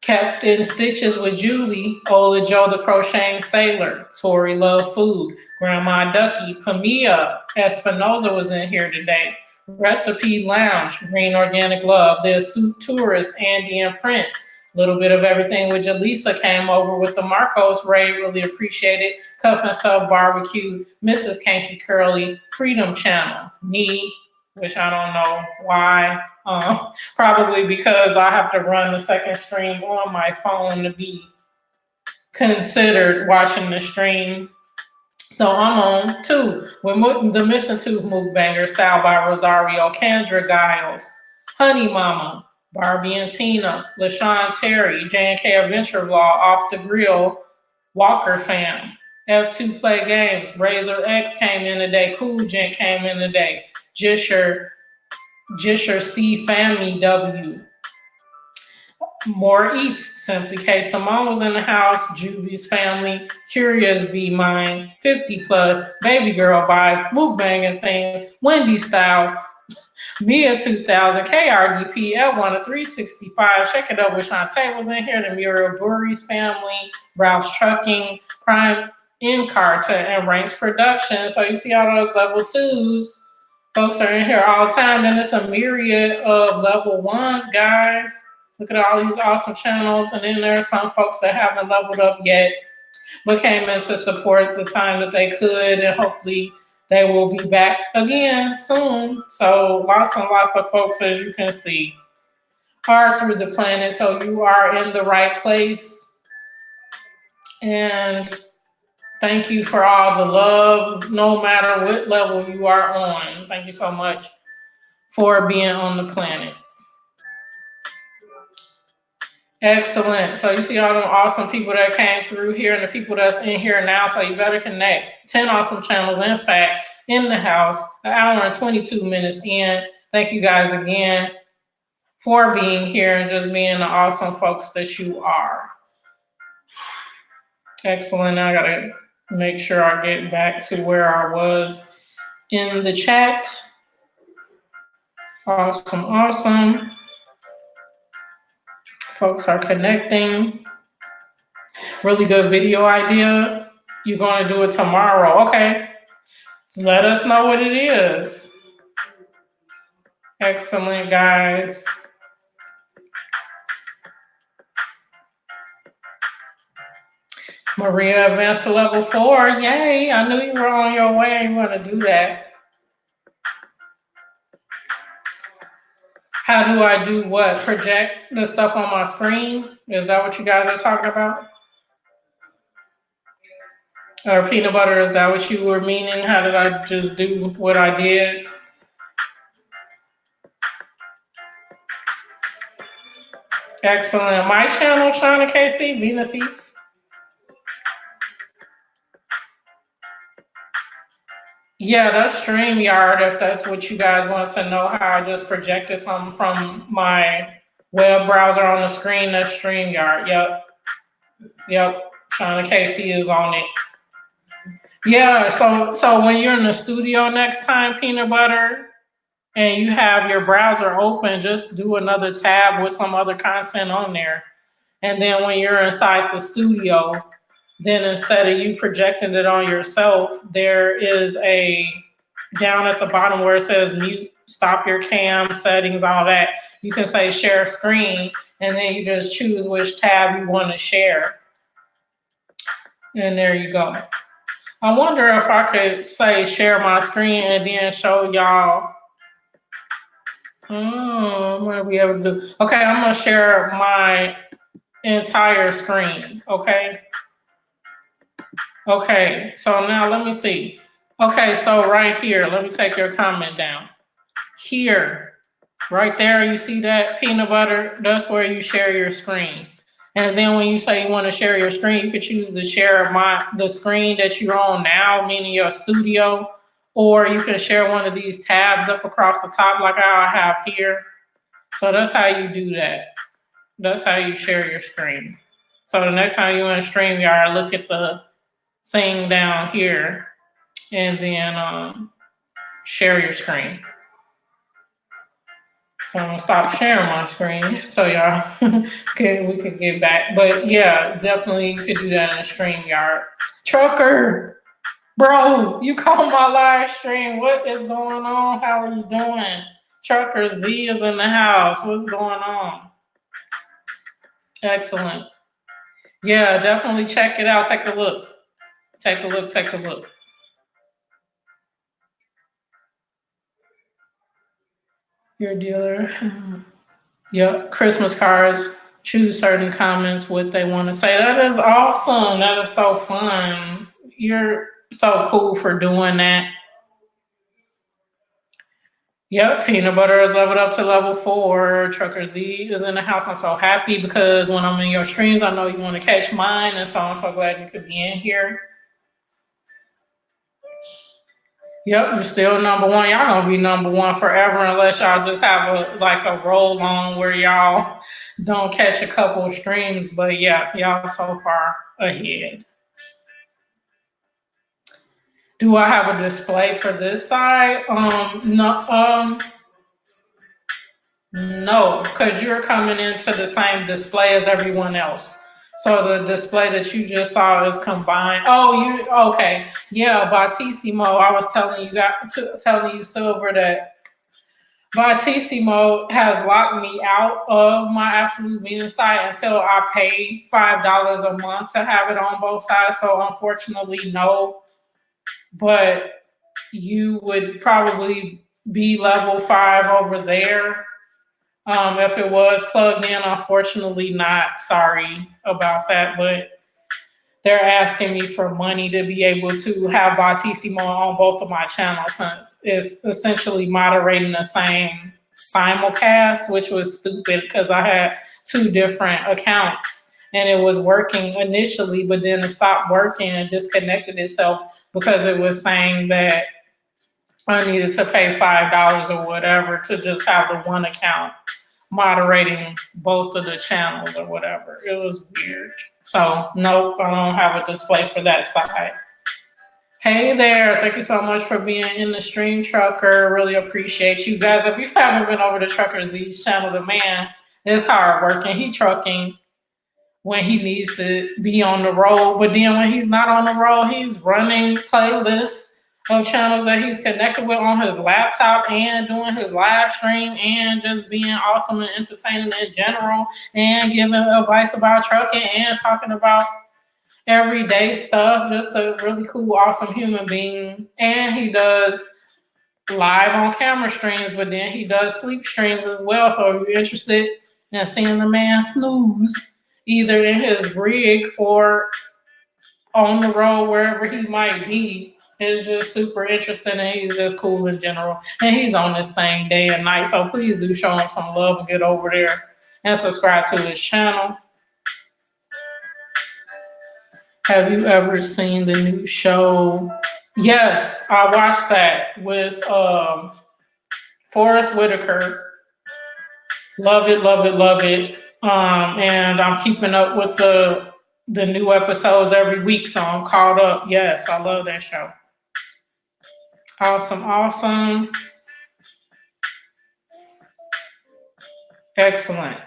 Kept in Stitches with Julie. Ola Joe the Crocheting Sailor. Tori Love Food. Grandma Ducky. Pamia Espinoza was in here today. Recipe Lounge. Green Organic Love. The Astute Tourist. Andy and Prince. Little bit of everything with Jaleesa came over with the Marcos raid. Really appreciate it. Cuff and Stuff Barbecue. Mrs. Kanky Curly. Freedom Channel. Me, which I don't know why. Probably because I have to run the second stream on my phone to be considered watching the stream. So I'm on 2 with the Missing Tooth Mukbanger, style by Rosario Kendra Giles. Honey Mama. Barbie and Tina, LaShawn Terry, J&K Adventure Vlog, Off the Grill, Walker Fam, F2 Play Games, Razor X came in today, Cool Gent came in today, Jisher C Family W, More Eats, Simply K Simone was in the house, Juvie's Family, Curious Be Mine, 50 Plus, Baby Girl Vibes, Mukbanging Thing, Wendy Styles, Mia 2000, KRDP, L1 365, Check It Up with Shantae was in here, the Muriel Burry's Family, Ralph's Trucking, Prime Carter, and Ranks Production. So you see all those level 2s. Folks are in here all the time. Then it's a myriad of level 1s, guys. Look at all these awesome channels. And then there are some folks that haven't leveled up yet, but came in to support the time that they could, and hopefully they will be back again soon. So lots and lots of folks, as you can see, are through the planet. So you are in the right place. And thank you for all the love, no matter what level you are on. Thank you so much for being on the planet. Excellent. So you see all them awesome people that came through here and the people that's in here now. So you better connect. 10 awesome channels, in fact, in the house. An hour and 22 minutes in. Thank you guys again for being here and just being the awesome folks that you are. Excellent. Now I got to make sure I get back to where I was in the chat. Awesome, awesome. Folks are connecting. Really good video idea. You're going to do it tomorrow. Okay. Let us know what it is. Excellent, guys. Maria advanced to level 4. Yay. I knew you were on your way. You want to do that. How do I do what? Project the stuff on my screen? Is that what you guys are talking about? Or peanut butter, is that what you were meaning? How did I just do what I did? Excellent. My channel, Shauna KC, Venus Eats. Yeah, that's StreamYard, if that's what you guys want to know, how I just projected something from my web browser on the screen. That's StreamYard. Yep. Shauna KC is on it. Yeah, so when you're in the studio next time, Peanut Butter, and you have your browser open, just do another tab with some other content on there. And then when you're inside the studio, then instead of you projecting it on yourself, there is a down at the bottom where it says mute, stop your cam settings, all that. You can say share screen, and then you just choose which tab you want to share. And there you go. I wonder if I could say share my screen and then show y'all. Oh, I'm gonna be able to do. Okay, I'm gonna share my entire screen. Okay. Okay, so now let me see. Okay, so right here, let me take your comment down. Here, right there, you see that peanut butter? That's where you share your screen. And then when you say you want to share your screen, you could choose to share the screen that you're on now, meaning your studio, or you can share one of these tabs up across the top like I have here. So that's how you do that. That's how you share your screen. So the next time you're in StreamYard, look at the thing down here and then share your screen. So I'm gonna stop sharing my screen so y'all we could get back. But yeah, definitely you could do that in a StreamYard. Trucker, bro, you caught my live stream. What is going on? How are you doing? Trucker Z is in the house. What's going on? Excellent. Yeah, definitely check it out. Take a look. Take a look. Take a look. Your dealer. Yep. Christmas cards. Choose certain comments what they want to say. That is awesome. That is so fun. You're so cool for doing that. Yep, peanut butter is leveled up to level 4. Trucker Z is in the house. I'm so happy because when I'm in your streams, I know you want to catch mine, and so I'm so glad you could be in here. Yep, you're still number one. Y'all gonna be number one forever unless y'all just have a roll on where y'all don't catch a couple streams. But yeah, y'all so far ahead. Do I have a display for this side? No, because you're coming into the same display as everyone else. So the display that you just saw is combined. Oh, okay. Yeah, Battissimo. I was telling you, Silver, that Battissimo has locked me out of my Absolute Meaning site until I pay $5 a month to have it on both sides. So unfortunately, no. But you would probably be level 5 over there. If it was plugged in, unfortunately not. Sorry about that, but they're asking me for money to be able to have Battissimo on both of my channels since it's essentially moderating the same simulcast, which was stupid because I had 2 different accounts and it was working initially, but then it stopped working and disconnected itself because it was saying that I needed to pay $5 or whatever to just have the one account moderating both of the channels or whatever. It was weird. So nope, I don't have a display for that side. Hey there, thank you so much for being in the stream, Trucker. Really appreciate you guys. If you haven't been over to Trucker Z's channel, the man is hard working. He trucking when he needs to be on the road, but then when he's not on the road, he's running playlists of channels that he's connected with on his laptop and doing his live stream and just being awesome and entertaining in general and giving advice about trucking and talking about everyday stuff. Just a really cool, awesome human being. And he does live on camera streams, but then he does sleep streams as well. So if you're interested in seeing the man snooze, either in his rig or on the road, wherever he might be, is just super interesting, and he's just cool in general. And he's on this thing day and night, so please do show him some love and get over there and subscribe to his channel. Have you ever seen the new show? Yes, I watched that with Forrest Whitaker. Love it, love it, love it. And I'm keeping up with the new episodes every week, so I'm caught up. Yes, I love that show. Awesome, awesome. Excellent.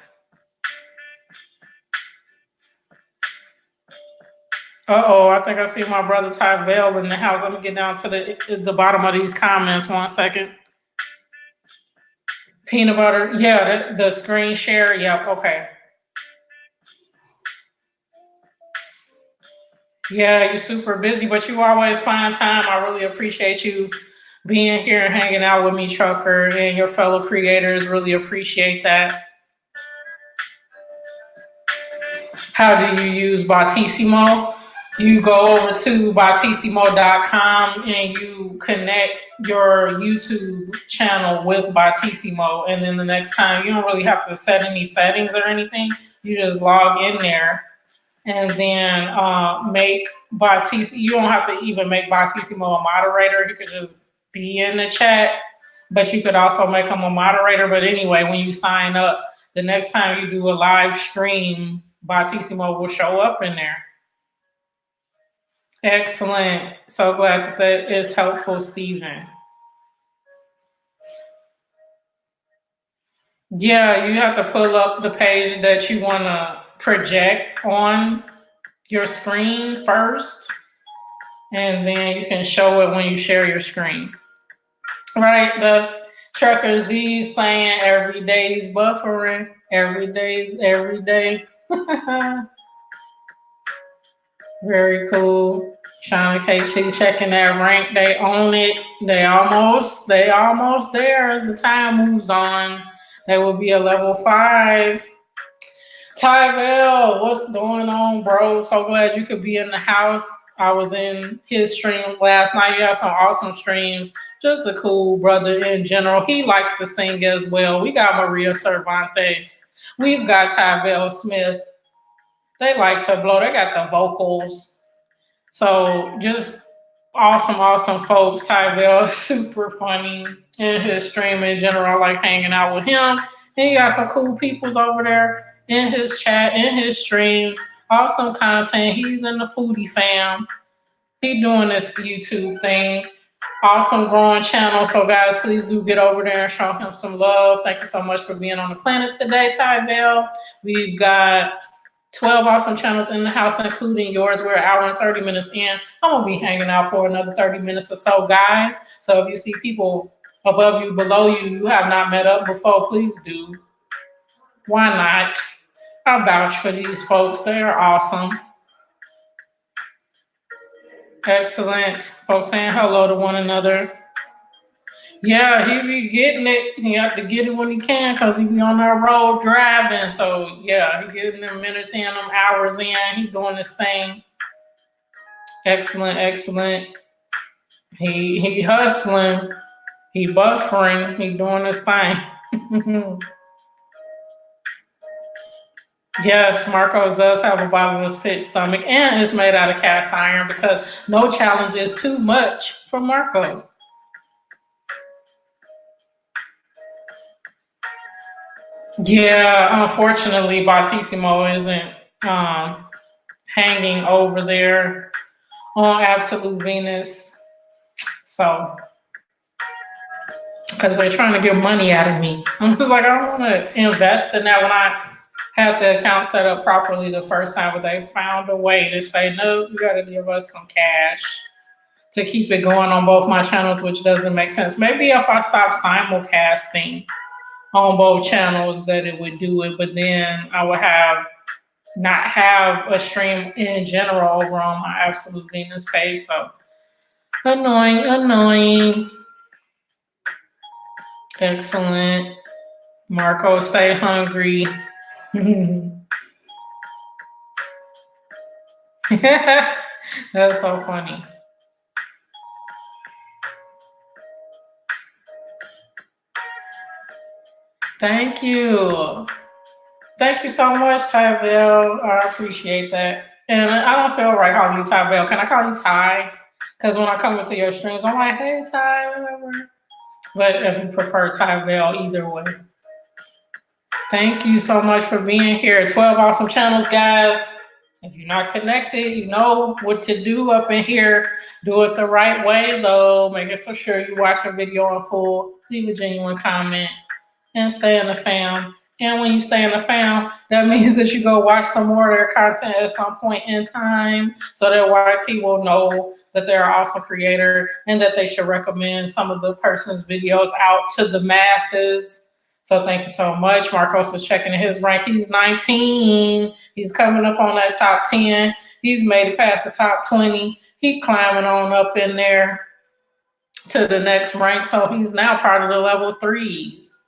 I think I see my brother Tyvell in the house. Let me get down to the bottom of these comments 1 second. Peanut butter, yeah, the screen share, yep, okay. Yeah, you're super busy, but you always find time. I really appreciate you being here and hanging out with me, Trucker, and your fellow creators. Really appreciate that. How do you use Battissimo? you go over to batissimo.com and you connect your YouTube channel with Batissimo. And then the next time, you don't really have to set any settings or anything. You just log in there and then make Batissimo. You don't have to even make Batissimo a moderator. You could just be in the chat, but you could also make him a moderator. But anyway, when you sign up, the next time you do a live stream, Batissimo will show up in there. Excellent. So glad that is helpful, Stephen. Yeah, you have to pull up the page that you want to project on your screen first, and then you can show it when you share your screen. Right, that's Trucker Z saying every day's buffering. Every day. Very cool. Sean KC checking that rank. They own it. They almost there as the time moves on. They will be a level 5. Tyvell, what's going on, bro? So glad you could be in the house. I was in his stream last night. You have some awesome streams. Just a cool brother in general. He likes to sing as well. We got Maria Cervantes. We've got Tyvell Smith. They like to blow. They got the vocals. So just awesome folks. Tyvell is super funny in his stream in general. I like hanging out with him. And he got some cool peoples over there in his chat, in his streams. Awesome content. He's in the foodie fam. He doing this YouTube thing. Awesome growing channel. So guys, please do get over there and show him some love. Thank you so much for being on the planet today, Tyvell. We've got 12 awesome channels in the house, including yours. We're an hour and 30 minutes in. I'm going to be hanging out for another 30 minutes or so, guys. So if you see people above you, below you, you have not met up before, please do. Why not? I vouch for these folks. They are awesome. Excellent. Folks saying hello to one another. Yeah, he be getting it. He have to get it when he can because he be on that road driving. So yeah, he getting them minutes in, them hours in. He doing this thing. Excellent. He hustling. He buffering. He doing this thing. Yes, Marcos does have a bottomless pit stomach and it's made out of cast iron because no challenge is too much for Marcos. Yeah, unfortunately, Batissimo isn't hanging over there on Absolute Venus. So, because they're trying to get money out of me. I'm just like, I don't want to invest in that when I had the account set up properly the first time, but they found a way to say, no, you got to give us some cash to keep it going on both my channels, which doesn't make sense. Maybe if I stop simulcasting on both channels that it would do it, but then I would not have a stream in general over on my Absolute Venus page. So annoying. Excellent. Marco, stay hungry. That's so funny. Thank you. Thank you so much, Tyvell. I appreciate that. And I don't feel right calling you Tyvell. Can I call you Ty? Because when I come into your streams, I'm like, hey, Ty, whatever. But if you prefer Tyvell, either way. Thank you so much for being here. 12 awesome channels, guys. If you're not connected, you know what to do up in here. Do it the right way, though. Make it so sure you watch a video in full. Leave a genuine comment. And stay in the fam. And when you stay in the fam, that means that you go watch some more of their content at some point in time so that YT will know that they're an awesome creator and that they should recommend some of the person's videos out to the masses. So thank you so much. Marcos is checking his rank. He's 19. He's coming up on that top 10. He's made it past the top 20. He's climbing on up in there to the next rank. So he's now part of the level 3s.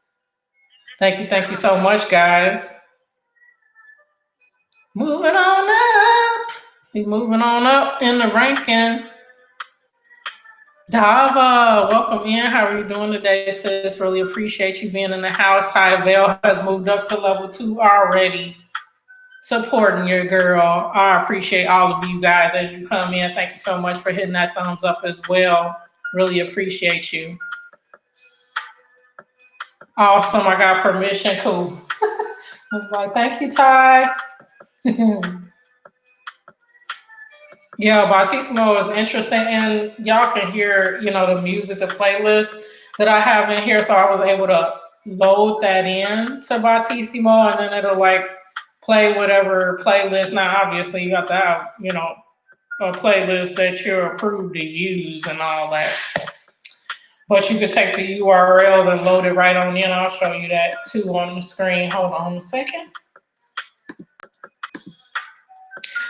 Thank you so much, guys. Moving on up. Be moving on up in the ranking. Dava, welcome in. How are you doing today, sis? Really appreciate you being in the house. Ty Bell has moved up to level 2 already. Supporting your girl. I appreciate all of you guys as you come in. Thank you so much for hitting that thumbs up as well. Really appreciate you. Awesome. I got permission. Cool. I was like, thank you, Ty. Yeah, Bautissimo is interesting, and y'all can hear, the music, the playlist that I have in here. So I was able to load that in to Bautissimo, and then it'll like play whatever playlist. Now, obviously, you got to have, a playlist that you're approved to use and all that. But you could take the URL and load it right on in. I'll show you that too on the screen. Hold on a second.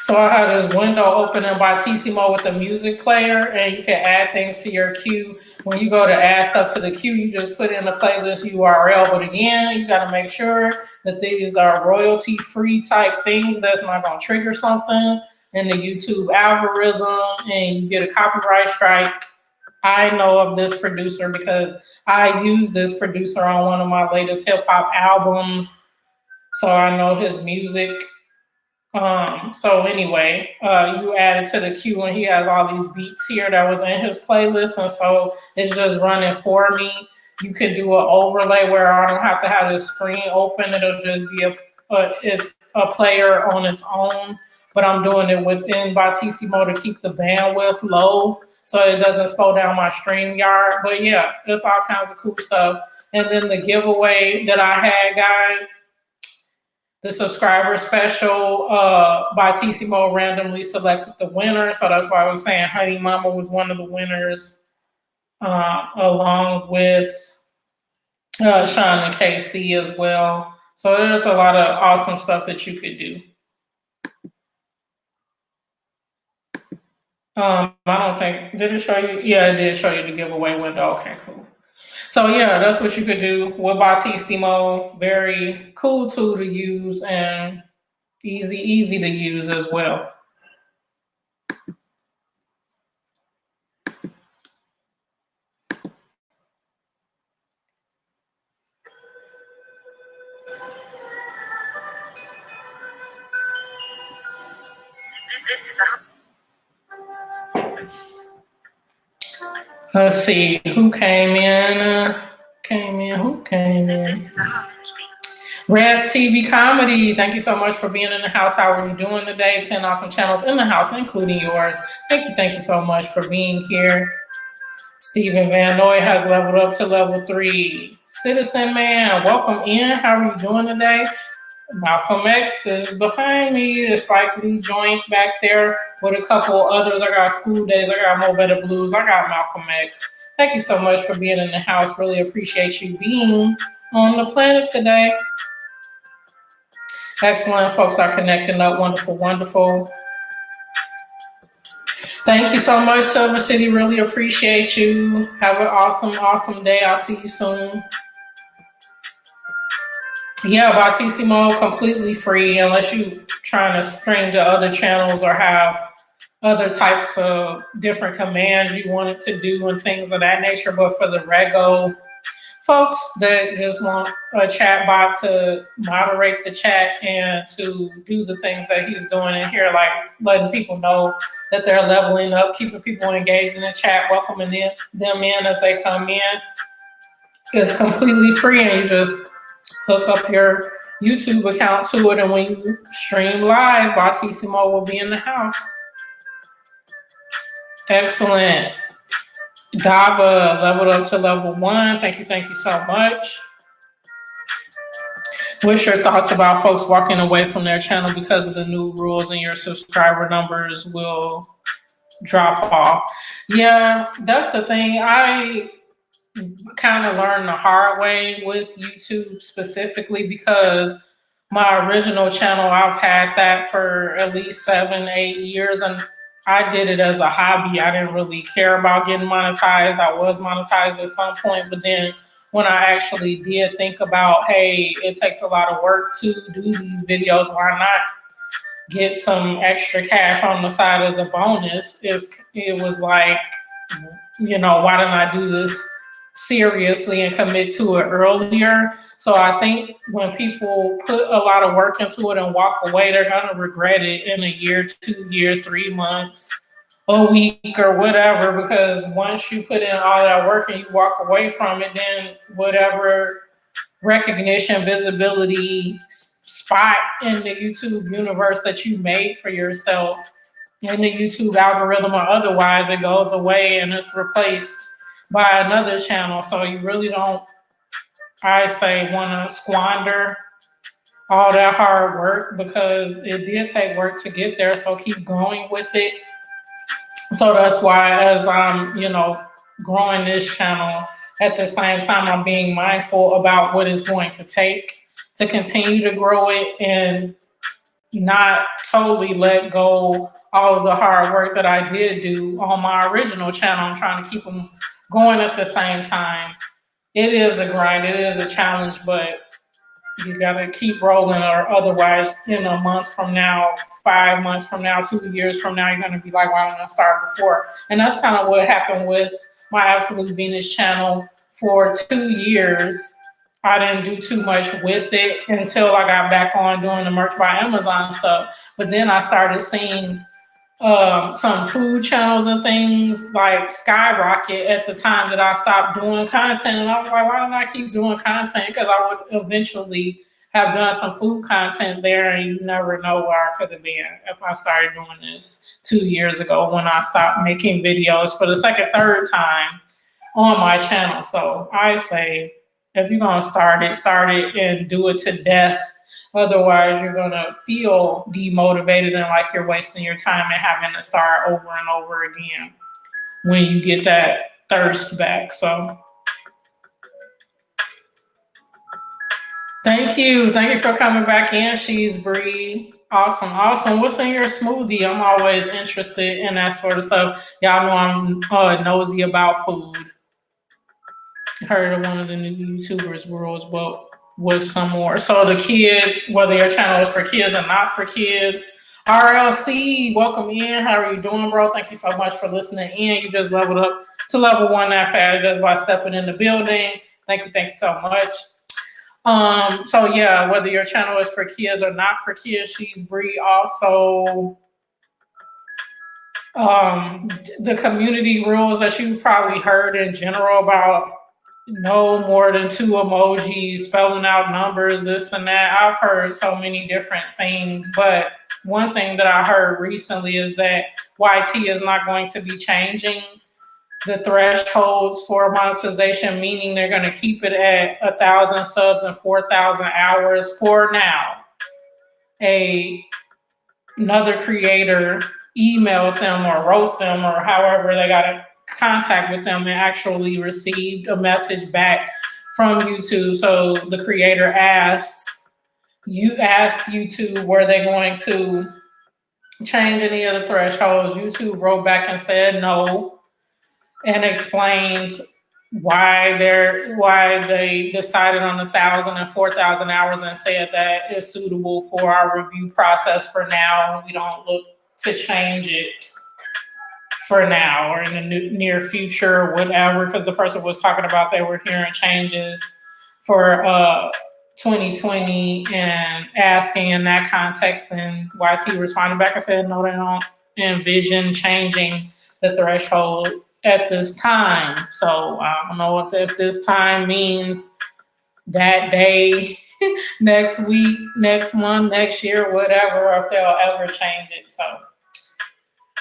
So I have this window open in Bautissimo with the music player, and you can add things to your queue. When you go to add stuff to the queue, you just put in the playlist URL. But again, you got to make sure that these are royalty-free type things that's not going to trigger something in the YouTube algorithm, and you get a copyright strike. I know of this producer because I use this producer on one of my latest hip-hop albums, so I know his music. So anyway, you add it to the queue, and he has all these beats here that was in his playlist, and so it's just running for me. You can do an overlay where I don't have to have the screen open. It'll just be it's a player on its own, but I'm doing it within Bautissimo to keep the bandwidth low so it doesn't slow down my StreamYard. But yeah, there's all kinds of cool stuff. And then the giveaway that I had, guys, the subscriber special, Bautissimo randomly selected the winner. So that's why I was saying Honey Mama was one of the winners, along with Sean and KC as well. So there's a lot of awesome stuff that you could do. I don't think, did it show you? Yeah, it did show you the giveaway window. Okay, cool. So yeah, that's what you could do with Bautissimo. Very cool tool to use and easy to use as well. Let's see who came in. Who came in? Raz TV Comedy, thank you so much for being in the house. How are you doing today? 10 awesome channels in the house, including yours. Thank you so much for being here. Stephen Van Noy has leveled up to level 3. Citizen Man, welcome in. How are you doing today? Malcolm X is behind me. The Spike Lee joint back there with a couple others. I got School Days. I got Mo Better Blues. I got Malcolm X. Thank you so much for being in the house. Really appreciate you being on the planet today. Excellent. Folks are connecting up. Wonderful, wonderful. Thank you so much, Silver City. Really appreciate you. Have an awesome day. I'll see you soon. Yeah, Bautissimo, completely free unless you're trying to stream to other channels or have other types of different commands you want it to do and things of that nature. But for the rego folks that just want a chat bot to moderate the chat and to do the things that he's doing in here, like letting people know that they're leveling up, keeping people engaged in the chat, welcoming them in as they come in, it's completely free, and you just hook up your YouTube account to it, and when you stream live, Bautissimo will be in the house. Excellent. Dava leveled up to level 1. Thank you so much. What's your thoughts about folks walking away from their channel because of the new rules and your subscriber numbers will drop off? Yeah, that's the thing. I kind of learned the hard way with YouTube specifically because my original channel, I've had that for at least 7-8 years, and I did it as a hobby. I didn't really care about getting monetized. I was monetized at some point, but then when I actually did think about, hey, it takes a lot of work to do these videos, why not get some extra cash on the side as a bonus, it was like, why didn't I do this seriously and commit to it earlier? So I think when people put a lot of work into it and walk away, they're gonna regret it in a year, 2 years, 3 months, a week, or whatever. Because once you put in all that work and you walk away from it, then whatever recognition, visibility, spot in the YouTube universe that you made for yourself, in the YouTube algorithm or otherwise, it goes away and it's replaced by another channel. So you really don't, I say, want to squander all that hard work, because it did take work to get there. So keep going with it. So that's why, as I'm, growing this channel, at the same time, I'm being mindful about what it's going to take to continue to grow it, and not totally let go all of the hard work that I did do on my original channel. I'm trying to keep them going at the same time. It is a grind, it is a challenge, but you gotta keep rolling, or otherwise, in a month from now, 5 months from now, 2 years from now, you're gonna be like, why didn't I start before? And that's kind of what happened with my Absolute Venus channel. For 2 years, I didn't do too much with it until I got back on doing the merch by Amazon stuff. But then I started seeing some food channels and things like skyrocket at the time that I stopped doing content. And I was like, why don't I keep doing content? Because I would eventually have done some food content there, and you never know where I could have been if I started doing this 2 years ago, when I stopped making videos for the second, third time on my channel. So I say, if you're gonna start it and do it to death. Otherwise, you're gonna feel demotivated and like you're wasting your time and having to start over and over again when you get that thirst back. So thank you for coming back in, She's Bree. Awesome. What's in your smoothie? I'm always interested in that sort of stuff. Y'all know I'm nosy about food. Heard of one of the new YouTubers rules, but with some more. So the kid, whether your channel is for kids or not for kids, RLC, welcome in. How are you doing, bro? Thank you so much for listening in. You just leveled up to level 1 that fast just by stepping in the building. Thank you so much. So yeah, whether your channel is for kids or not for kids, She's Bree. Also, the community rules that you probably heard in general about no more than 2 emojis, spelling out numbers, this and that. I've heard so many different things, but one thing that I heard recently is that YT is not going to be changing the thresholds for monetization, meaning they're going to keep it at 1,000 subs and 4,000 hours for now. Another creator emailed them or wrote them, or however they got in contact with them, and actually received a message back from YouTube. So the creator asked YouTube, were they going to change any of the thresholds? YouTube wrote back and said no, and explained why they decided on 1,000 and 4,000 hours, and said that it's suitable for our review process for now. We don't look to change it for now or in the near future or whatever, because the person was talking about they were hearing changes for 2020 and asking in that context, and YT responded back and said no, they don't envision changing the threshold at this time. So I don't know if this time means that day, next week, next month, next year, whatever, or if they'll ever change it. So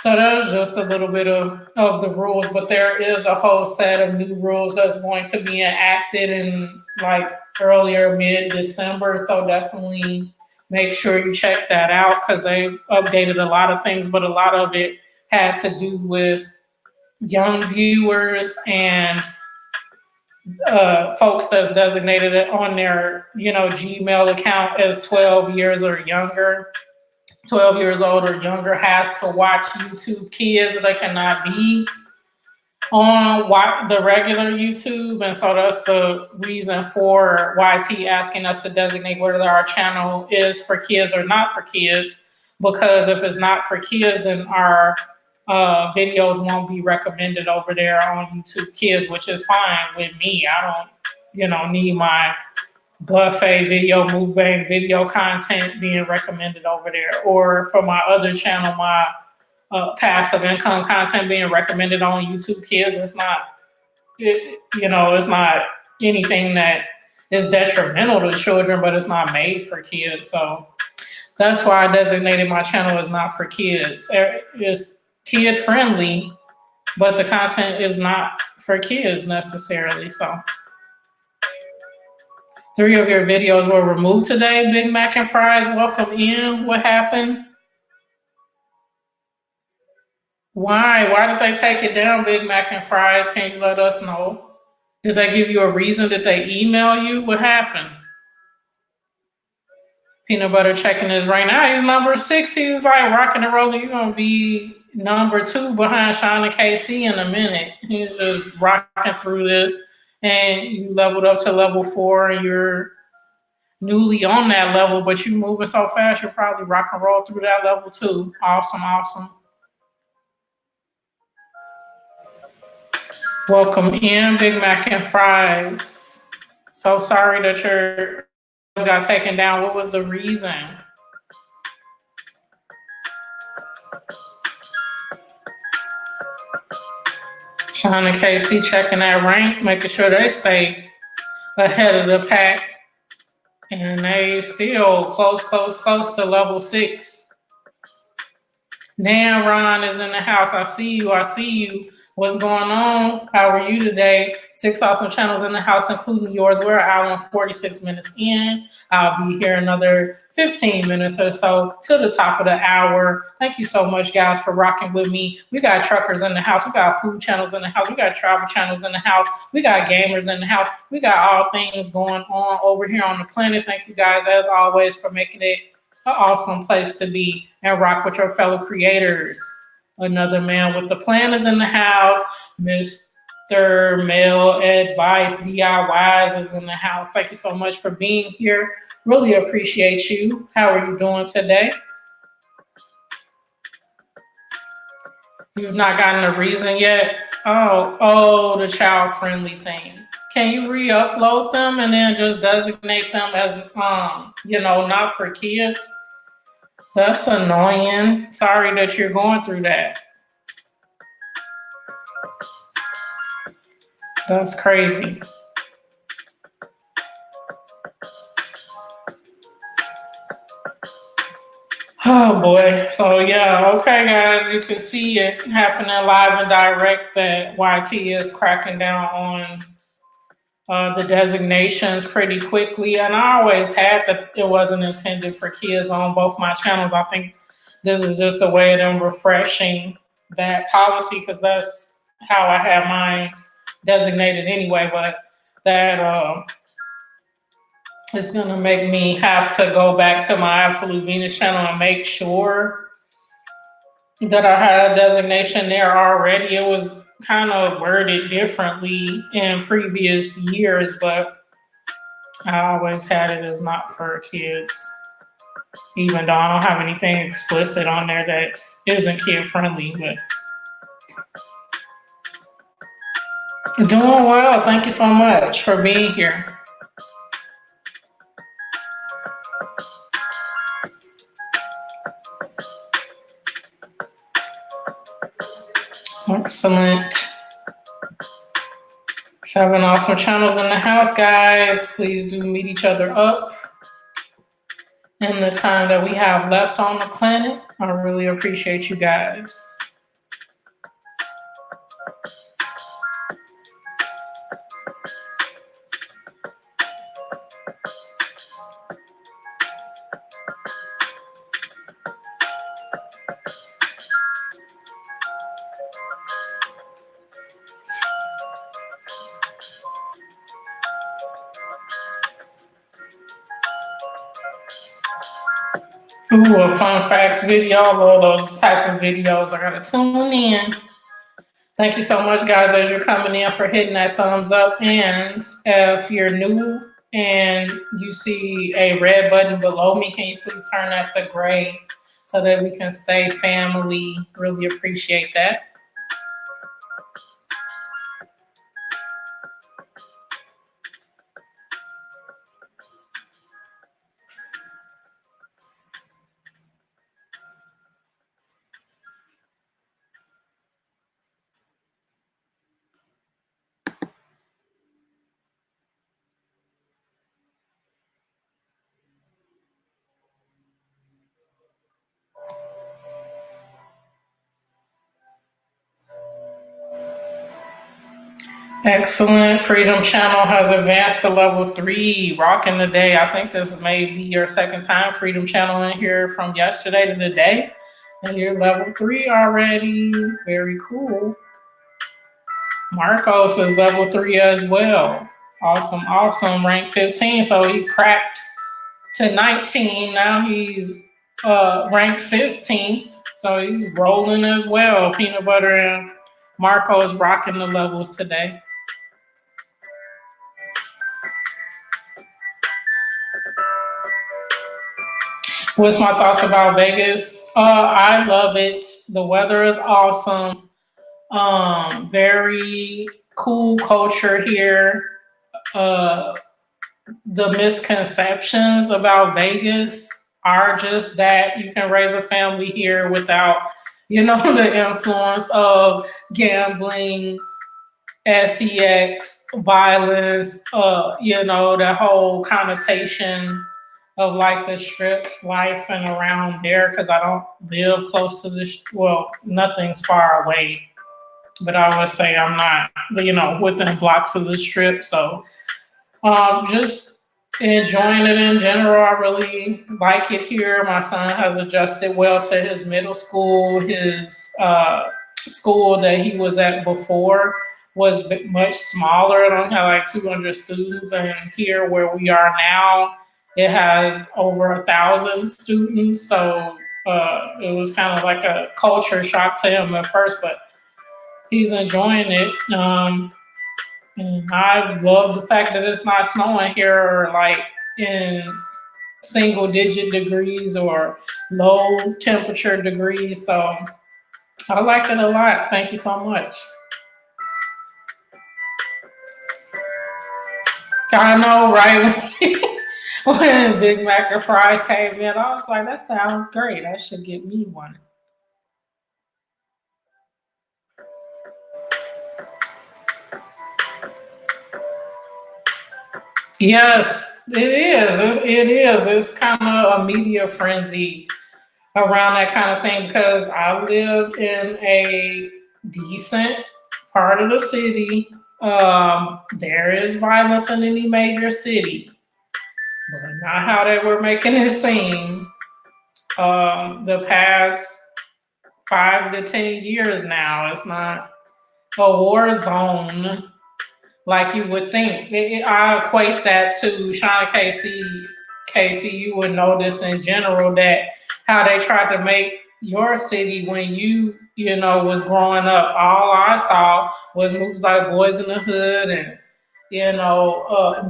that was just a little bit of the rules, but there is a whole set of new rules that's going to be enacted in like earlier mid-December. So definitely make sure you check that out, because they updated a lot of things, but a lot of it had to do with young viewers and folks that's designated on their Gmail account as 12 years or younger. 12 years old or younger has to watch YouTube. Kids, they cannot be on the regular YouTube. And so that's the reason for YT asking us to designate whether our channel is for kids or not for kids. because if it's not for kids, then our videos won't be recommended over there on YouTube Kids, which is fine with me. I don't, need my buffet video, mukbang video content being recommended over there, or for my other channel, my passive income content being recommended on YouTube Kids. It's not, it's not anything that is detrimental to children, but it's not made for kids. So that's why I designated my channel as not for kids. It's kid friendly, but the content is not for kids necessarily. So 3 of your videos were removed today. Big Mac and Fries, welcome in. What happened? Why? Why did they take it down, Big Mac and Fries? Can you let us know? Did they give you a reason? Did they email you? What happened? Peanut Butter checking this right now. He's number 6. He's like rocking and rolling. You're going to be number 2 behind Sean and KC in a minute. He's just rocking through this. And you leveled up to level 4 and you're newly on that level, but you moving so fast, you'll probably rock and roll through that level too. Awesome, awesome. Welcome in, Big Mac and Fries. So sorry that your got taken down. What was the reason? Sean and KC checking that rank, making sure they stay ahead of the pack. And they still close to level 6. Now Ron is in the house. I see you. What's going on? How are you today? 6 awesome channels in the house, including yours. We're an hour and 46 minutes in. I'll be here another 15 minutes or so to the top of the hour. Thank you so much, guys, for rocking with me. We got truckers in the house. We got food channels in the house. We got travel channels in the house. We got gamers in the house. We got all things going on over here on the planet. Thank you guys, as always, for making it an awesome place to be and rock with your fellow creators. Another man with the plan is in the house. Mr. Male Advice DIYs is in the house. Thank you so much for being here. Really appreciate you. How are you doing today? You've not gotten a reason yet? Oh, the child-friendly thing. Can you re-upload them and then just designate them as, not for kids? That's annoying. Sorry that you're going through that. That's crazy. Oh boy. So yeah, okay guys, you can see it happening live and direct that YT is cracking down on the designations pretty quickly. And I always had that it wasn't intended for kids on both my channels. I think this is just a way of them refreshing that policy, because that's how I have mine designated anyway. But that it's gonna make me have to go back to my Absolute Venus channel and make sure that I had a designation there already. It was kind of worded differently in previous years, but I always had it as not for kids, even though I don't have anything explicit on there that isn't kid friendly. But doing well. Thank you so much for being here. Excellent. 7 awesome channels in the house, guys. Please do meet each other up in the time that we have left on the planet. I really appreciate you guys. Ooh, a fun facts video. I love those type of videos. I gotta tune in. Thank you so much, guys, as you're coming in, for hitting that thumbs up. And if you're new and you see a red button below me, can you please turn that to gray so that we can stay family. Really appreciate that. Excellent. Freedom Channel has advanced to level 3, rocking the day. I think this may be your second time Freedom Channel in here from yesterday to today. And you're level 3 already. Very cool. Marcos is level 3 as well. Awesome, awesome. Rank 15. So he cracked to 19. Now he's ranked 15th. So he's rolling as well. Peanut Butter and Marcos rocking the levels today. What's my thoughts about Vegas? I love it. The weather is awesome. Very cool culture here. The misconceptions about Vegas are just that you can raise a family here without, the influence of gambling, sex, violence, the whole connotation of like the strip life and around there, because I don't live close to nothing's far away, but I would say I'm not, within blocks of the strip. So just enjoying it in general. I really like it here. My son has adjusted well to his middle school. His school that he was at before was much smaller. It only had like 200 students, and here where we are now, it has over 1,000 students. So it was kind of like a culture shock to him at first, but he's enjoying it. And I love the fact that it's not snowing here like in single digit degrees or low temperature degrees. So I like it a lot. Thank you so much. I know, right? When Big Mac and fries came in, I was like, that sounds great. I should get me one. Yes, it is. It is. It's kind of a media frenzy around that kind of thing, because I lived in a decent part of the city. There is violence in any major city, but not how they were making it seem. The past 5 to 10 years now, it's not a war zone like you would think. I equate that to Shauna Casey. Casey, you would know this in general, that how they tried to make your city when you was growing up. All I saw was movies like Boys in the Hood and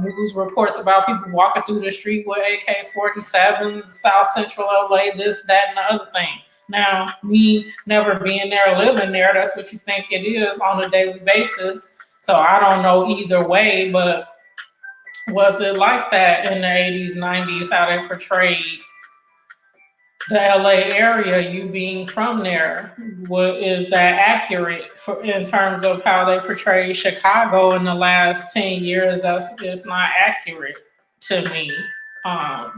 news reports about people walking through the street with AK-47s, South Central LA, this, that, and the other thing. Now, me never being there, living there, that's what you think it is on a daily basis. So I don't know either way, but was it like that in the 80s, 90s, how they portrayed the LA area, you being from there? Is that accurate in terms of how they portray Chicago in the last 10 years? That's just not accurate to me.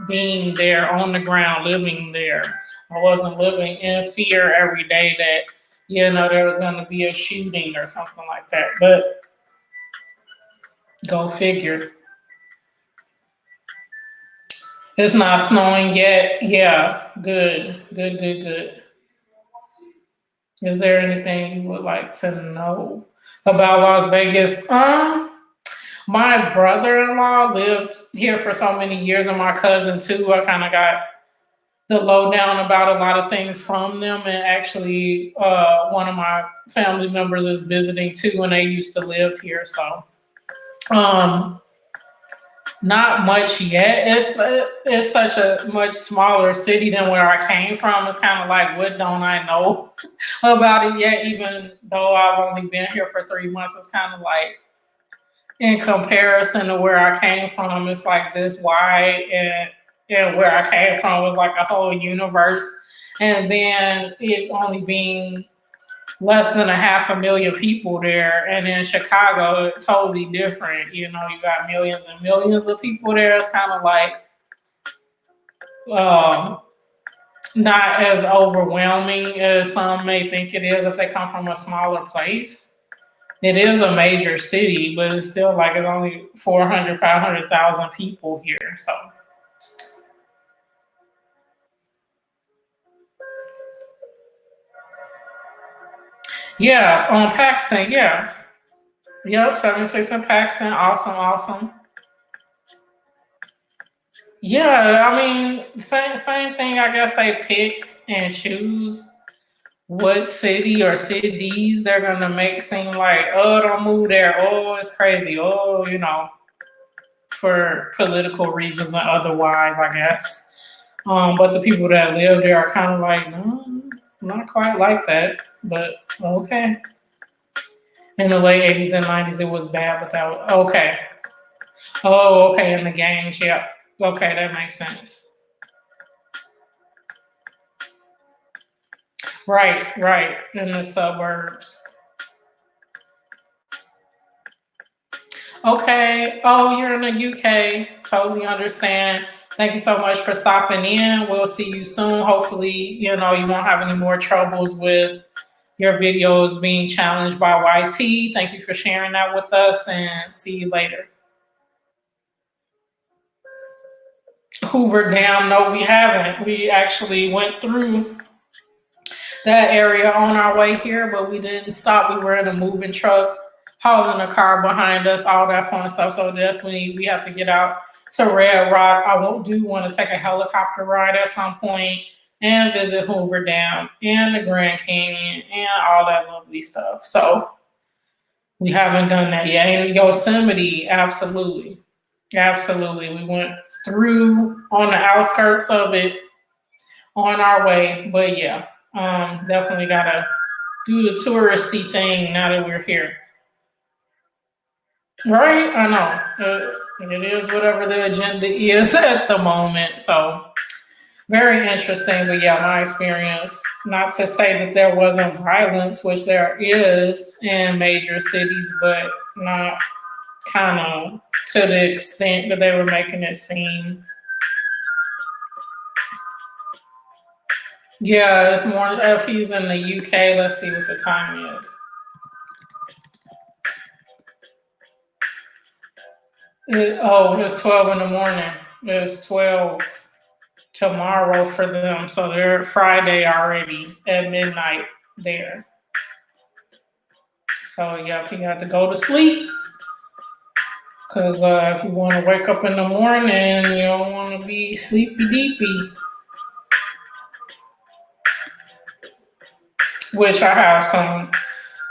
Being there on the ground, living there, I wasn't living in fear every day that, there was going to be a shooting or something like that. But go figure. It's not snowing yet. Yeah, good. Is there anything you would like to know about Las Vegas? My brother-in-law lived here for so many years, and my cousin too. I kind of got the lowdown about a lot of things from them, and actually, one of my family members is visiting too, and they used to live here. So, Not much yet. It's such a much smaller city than where I came from. It's kind of like, what don't I know about it yet? Even though I've only been here for 3 months, it's kind of like in comparison to where I came from, it's like this wide, and where I came from was like a whole universe. And then it only being less than 500,000 people there. And in Chicago, it's totally different. You know, you got millions and millions of people there. It's kind of like um, not as overwhelming as some may think it is if they come from a smaller place. It is a major city, but it's still like it's only 400, 500,000 people here. So, yeah, Paxton, yeah. Yep, 76 in Paxton. Awesome, awesome. Yeah, I mean, same thing. I guess they pick and choose what city or cities they're gonna make seem like, oh, don't move there. Oh, it's crazy. Oh, for political reasons and otherwise, I guess. But the people that live there are kind of like, no, not quite like that. But okay. In the late 80s and 90s, it was bad, but that was okay. Oh, okay. In the gangs, yeah. Okay, that makes sense. Right, right. In the suburbs. Okay. Oh, you're in the UK. Totally understand. Thank you so much for stopping in. We'll see you soon. Hopefully, you won't have any more troubles with your videos being challenged by YT. Thank you for sharing that with us and see you later. Hoover Dam, no, we haven't. We actually went through that area on our way here, but we didn't stop. We were in a moving truck, hauling a car behind us, all that fun stuff. So definitely we have to get out to Red Rock. Do want to take a helicopter ride at some point and visit Hoover Dam and the Grand Canyon and all that lovely stuff. So we haven't done that yet. And Yosemite, absolutely. Absolutely. We went through on the outskirts of it on our way. But yeah, definitely gotta do the touristy thing now that we're here. Right? I know. It is whatever the agenda is at the moment. So very interesting. But yeah, my experience, not to say that there wasn't violence, which there is in major cities, but not kind of to the extent that they were making it seem. Yeah, it's more if he's in the UK. Let's see what the time is. It's 12 in the morning. It's 12 tomorrow for them. So they're Friday already at midnight there. So, yep, you got to go to sleep. Because if you want to wake up in the morning, you don't want to be sleepy deepy. Which I have some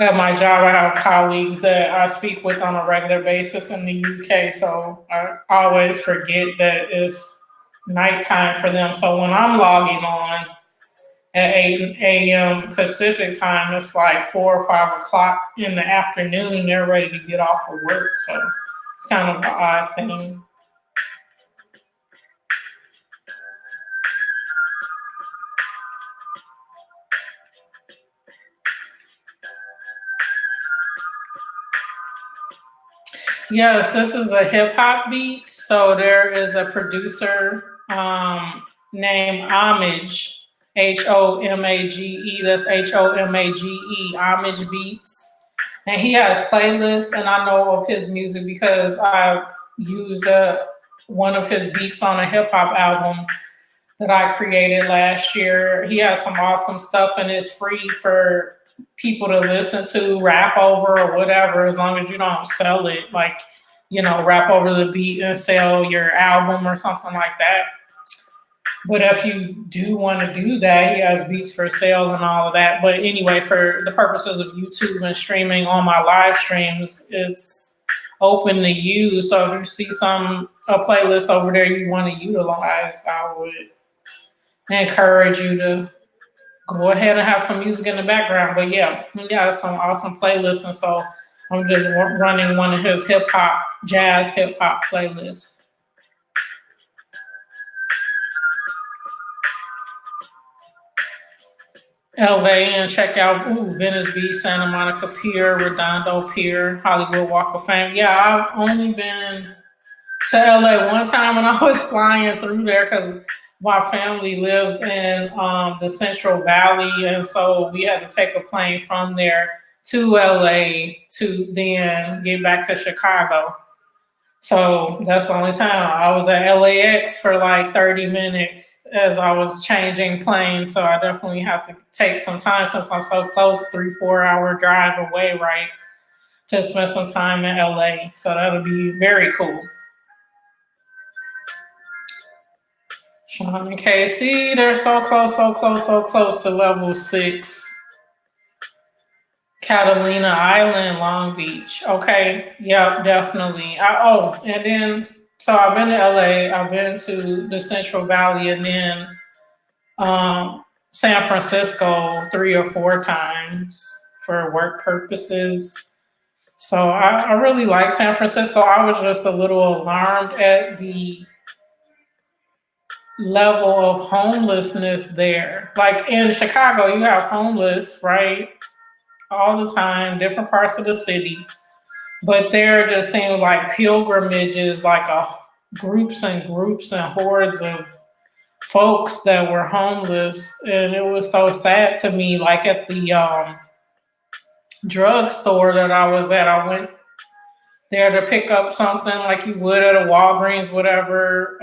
at my job. I have colleagues that I speak with on a regular basis in the UK. So I always forget that it's nighttime for them. So when I'm logging on at 8 a.m. Pacific time, it's like 4 or 5 o'clock in the afternoon. They're ready to get off of work. So it's kind of an odd thing. Yes, this is a hip hop beat. So there is a producer named Homage, Homage. That's Homage, Homage Beats. And he has playlists, and I know of his music because I used one of his beats on a hip hop album that I created last year. He has some awesome stuff, and it's free for people to listen to, rap over, or whatever, as long as you don't sell it, like, rap over the beat and sell your album or something like that. But if you do want to do that, he has beats for sale and all of that. But anyway, for the purposes of YouTube and streaming on my live streams, it's open to you. So if you see a playlist over there you want to utilize, I would encourage you to go ahead and have some music in the background. But yeah, he got some awesome playlists, and so I'm just running one of his jazz hip hop playlists. LA, and check out Venice Beach, Santa Monica Pier, Redondo Pier, Hollywood Walk of Fame. Yeah, I've only been to LA one time when I was flying through there because my family lives in the Central Valley, and so we had to take a plane from there to LA to then get back to Chicago. So that's the only time I was at LAX for like 30 minutes as I was changing planes. So I definitely have to take some time since I'm so close, 3-4 hour drive away, right? To spend some time in LA. So that'll be very cool. Sean and KC, they're so close, so close, so close to level 6. Catalina Island, Long Beach. Okay, yeah, definitely. And then so I've been to LA, I've been to the Central Valley, and then San Francisco 3 or 4 times for work purposes. So I really like San Francisco. I was just a little alarmed at the level of homelessness there. Like in Chicago, you have homeless, right? All the time, different parts of the city. But there just seemed like pilgrimages, like groups and groups and hordes of folks that were homeless. And it was so sad to me. Like at the drugstore that I was at, I went there to pick up something like you would at a Walgreens, whatever,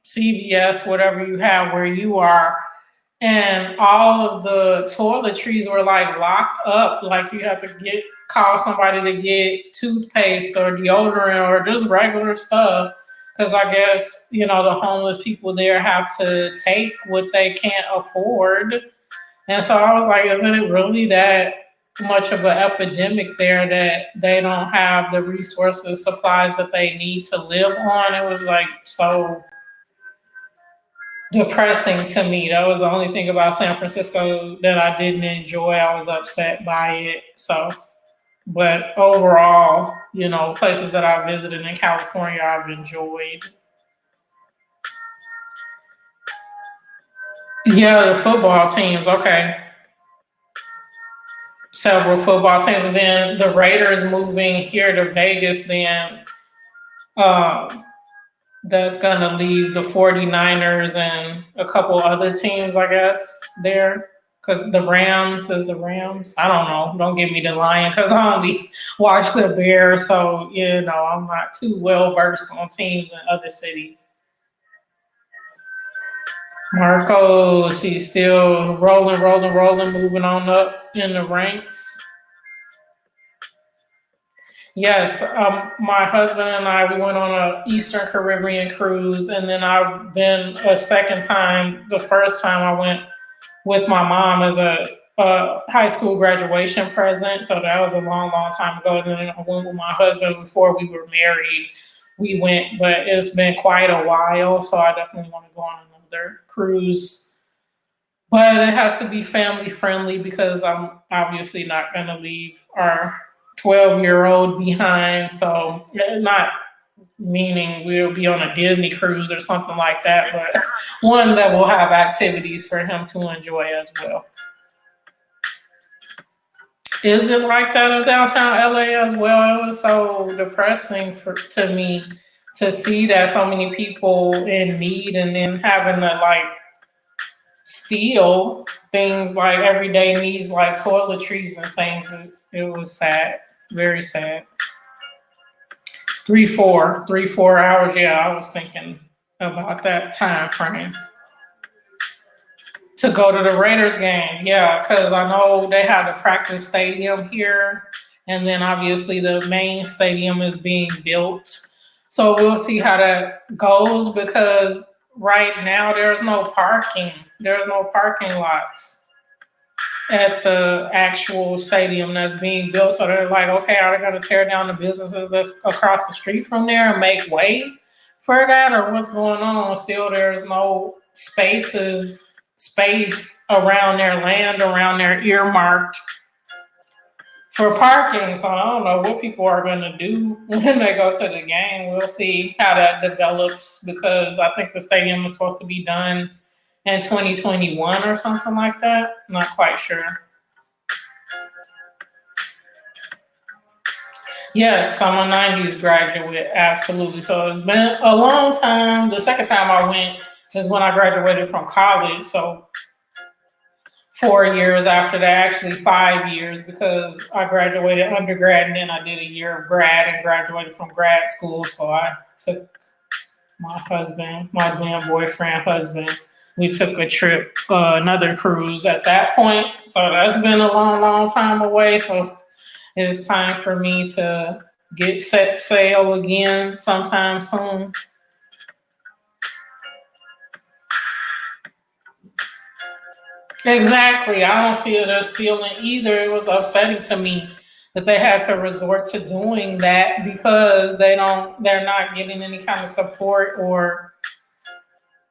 CVS, whatever you have where you are. And all of the toiletries were like locked up. Like you had to call somebody to get toothpaste or deodorant or just regular stuff. Because I guess, the homeless people there have to take what they can't afford. And so I was like, isn't it really that much of an epidemic there that they don't have the resources, supplies that they need to live on? It was like so depressing to me. That was the only thing about San Francisco that I didn't enjoy. I was upset by it. So, but overall, places that I visited in California, I've enjoyed. Yeah, the football teams. Okay. Several football teams. And then the Raiders moving here to Vegas, then that's going to leave the 49ers and a couple other teams, I guess, there. Because the Rams is the Rams. I don't know. Don't give me the Lion because I only watch the Bears. So, I'm not too well versed on teams in other cities. Marcos, he's still rolling, moving on up in the ranks. Yes, my husband and I, we went on an Eastern Caribbean cruise, and then I've been a second time. The first time I went with my mom as a high school graduation present, so that was a long, long time ago. And then I went with my husband before we were married. We went, but it's been quite a while, so I definitely want to go on another cruise. But it has to be family friendly because I'm obviously not going to leave our 12-year-old behind. So not meaning we'll be on a Disney cruise or something like that, but one that will have activities for him to enjoy as well. Is it like that in downtown LA as well? It was so depressing to me to see that so many people in need and then having to steal things like everyday needs like toiletries and things. It was sad, very sad. 3-4 hours. Yeah, I was thinking about that time frame to go to the Raiders game. Yeah, because I know they have the practice stadium here, and then obviously the main stadium is being built. So we'll see how that goes because right now there's no parking. There's no parking lots. at the actual stadium that's being built. So they're like, okay, are they going to tear down the businesses that's across the street from there and make way for that, or what's going on? Still, there's no space around their land, around their earmarked for parking. So I don't know what people are going to do when they go to the game. We'll see how that develops, because I think the stadium is supposed to be done in 2021 or something like that. I'm not quite sure. Yes, I'm a 90s graduate, absolutely. So it's been a long time. The second time I went is when I graduated from college. So 4 years after that, actually 5 years, because I graduated undergrad and then I did a year of grad and graduated from grad school. So I took my then boyfriend husband, we took a trip, another cruise at that point. So that's been a long, long time away. So it's time for me to get set sail again sometime soon. Exactly. I don't see it as stealing either. It was upsetting to me that they had to resort to doing that, because they're not getting any kind of support, or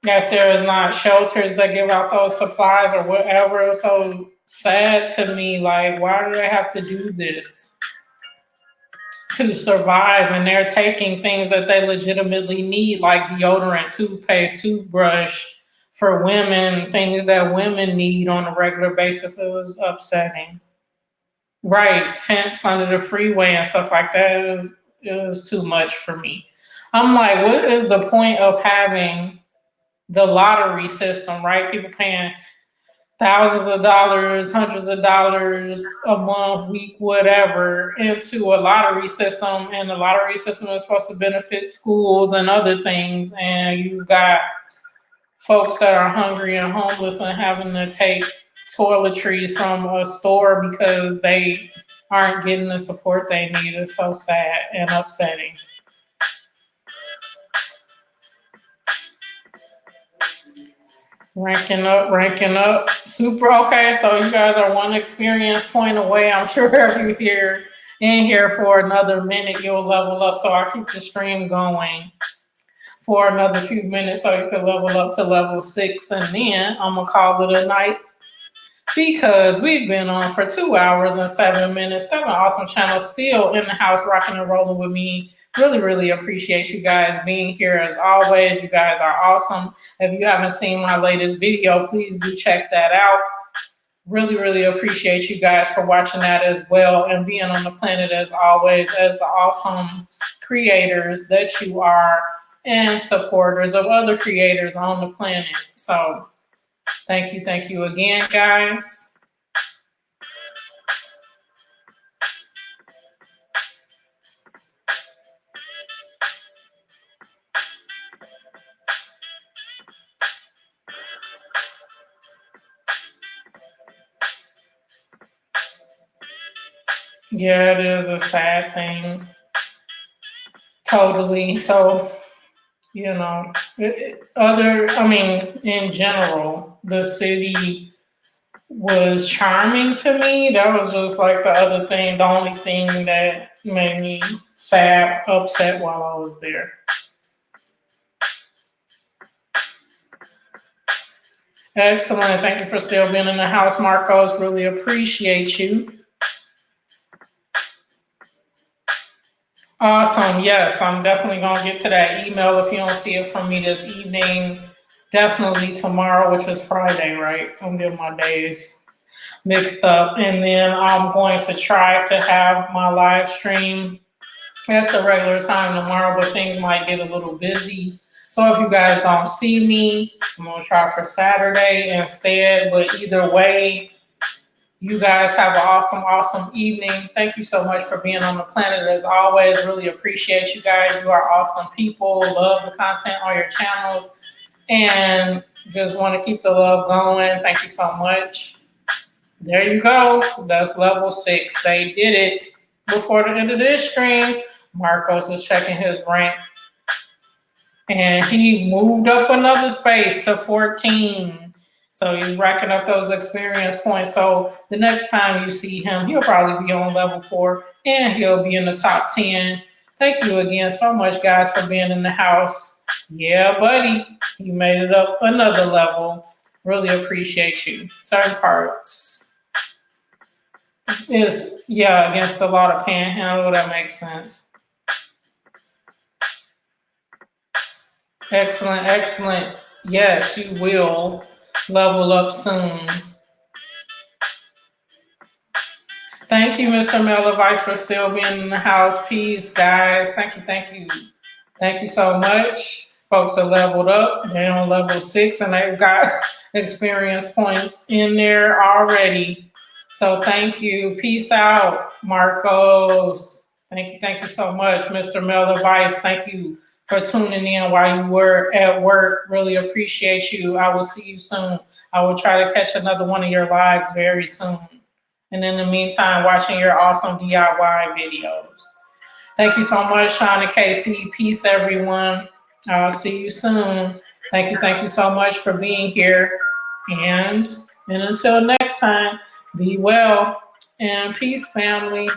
if there is not shelters that give out those supplies or whatever. It was so sad to me. Like, why do they have to do this to survive? And they're taking things that they legitimately need, like deodorant, toothpaste, toothbrush for women, things that women need on a regular basis. It was upsetting. Right, tents under the freeway and stuff like that. It was too much for me. I'm like, what is the point of having the lottery system, right? People paying thousands of dollars, hundreds of dollars a month, week, whatever, into a lottery system. And the lottery system is supposed to benefit schools and other things. And you've got folks that are hungry and homeless and having to take toiletries from a store because they aren't getting the support they need. It's so sad and upsetting. Ranking up. Super. Okay, so you guys are one experience point away. I'm sure if you're in here for another minute, you'll level up. So I'll keep the stream going for another few minutes so you can level up to level 6. And then I'm going to call it a night, because we've been on for 2 hours and 7 minutes. 7 awesome channels still in the house, rocking and rolling with me. Really, really appreciate you guys being here as always. You guys are awesome. If you haven't seen my latest video, please do check that out. Really, really appreciate you guys for watching that as well, and being on the planet as always, as the awesome creators that you are, and supporters of other creators on the planet. So thank you again, guys. Yeah, it is a sad thing. Totally. So, in general, the city was charming to me. That was just like the other thing, the only thing that made me sad, upset while I was there. Excellent. Thank you for still being in the house, Marcos. Really appreciate you. Awesome. Yes, I'm definitely going to get to that email. If you don't see it from me this evening, definitely tomorrow, which is Friday, right? I'm getting my days mixed up. And then I'm going to try to have my live stream at the regular time tomorrow, but things might get a little busy. So if you guys don't see me, I'm going to try for Saturday instead. But either way, you guys have an awesome, awesome evening. Thank you so much for being on the planet as always. Really appreciate you guys. You are awesome people. Love the content on your channels and just want to keep the love going. Thank you so much. There you go. That's level 6. They did it before the end of this stream. Marcos is checking his rank. And he moved up another space to 14. So he's racking up those experience points. So the next time you see him, he'll probably be on level 4 and he'll be in the top 10. Thank you again so much, guys, for being in the house. Yeah, buddy, you made it up another level. Really appreciate you. Certain parts is, yeah, against the law to panhandle. That makes sense. Excellent, excellent. Yes, you will level up soon. Thank you, Mr. Melivice, for still being in the house. Peace, guys. Thank you, thank you. Thank you so much. Folks are leveled up. They're on level 6 and they've got experience points in there already. So thank you. Peace out, Marcos. Thank you so much, Mr. Melivice. Thank you for tuning in while you were at work. Really appreciate you. I will see you soon. I will try to catch another one of your lives very soon. And in the meantime, watching your awesome DIY videos. Thank you so much, Shauna Casey. Peace, everyone. I'll see you soon. Thank you so much for being here. And until next time, be well and peace, family.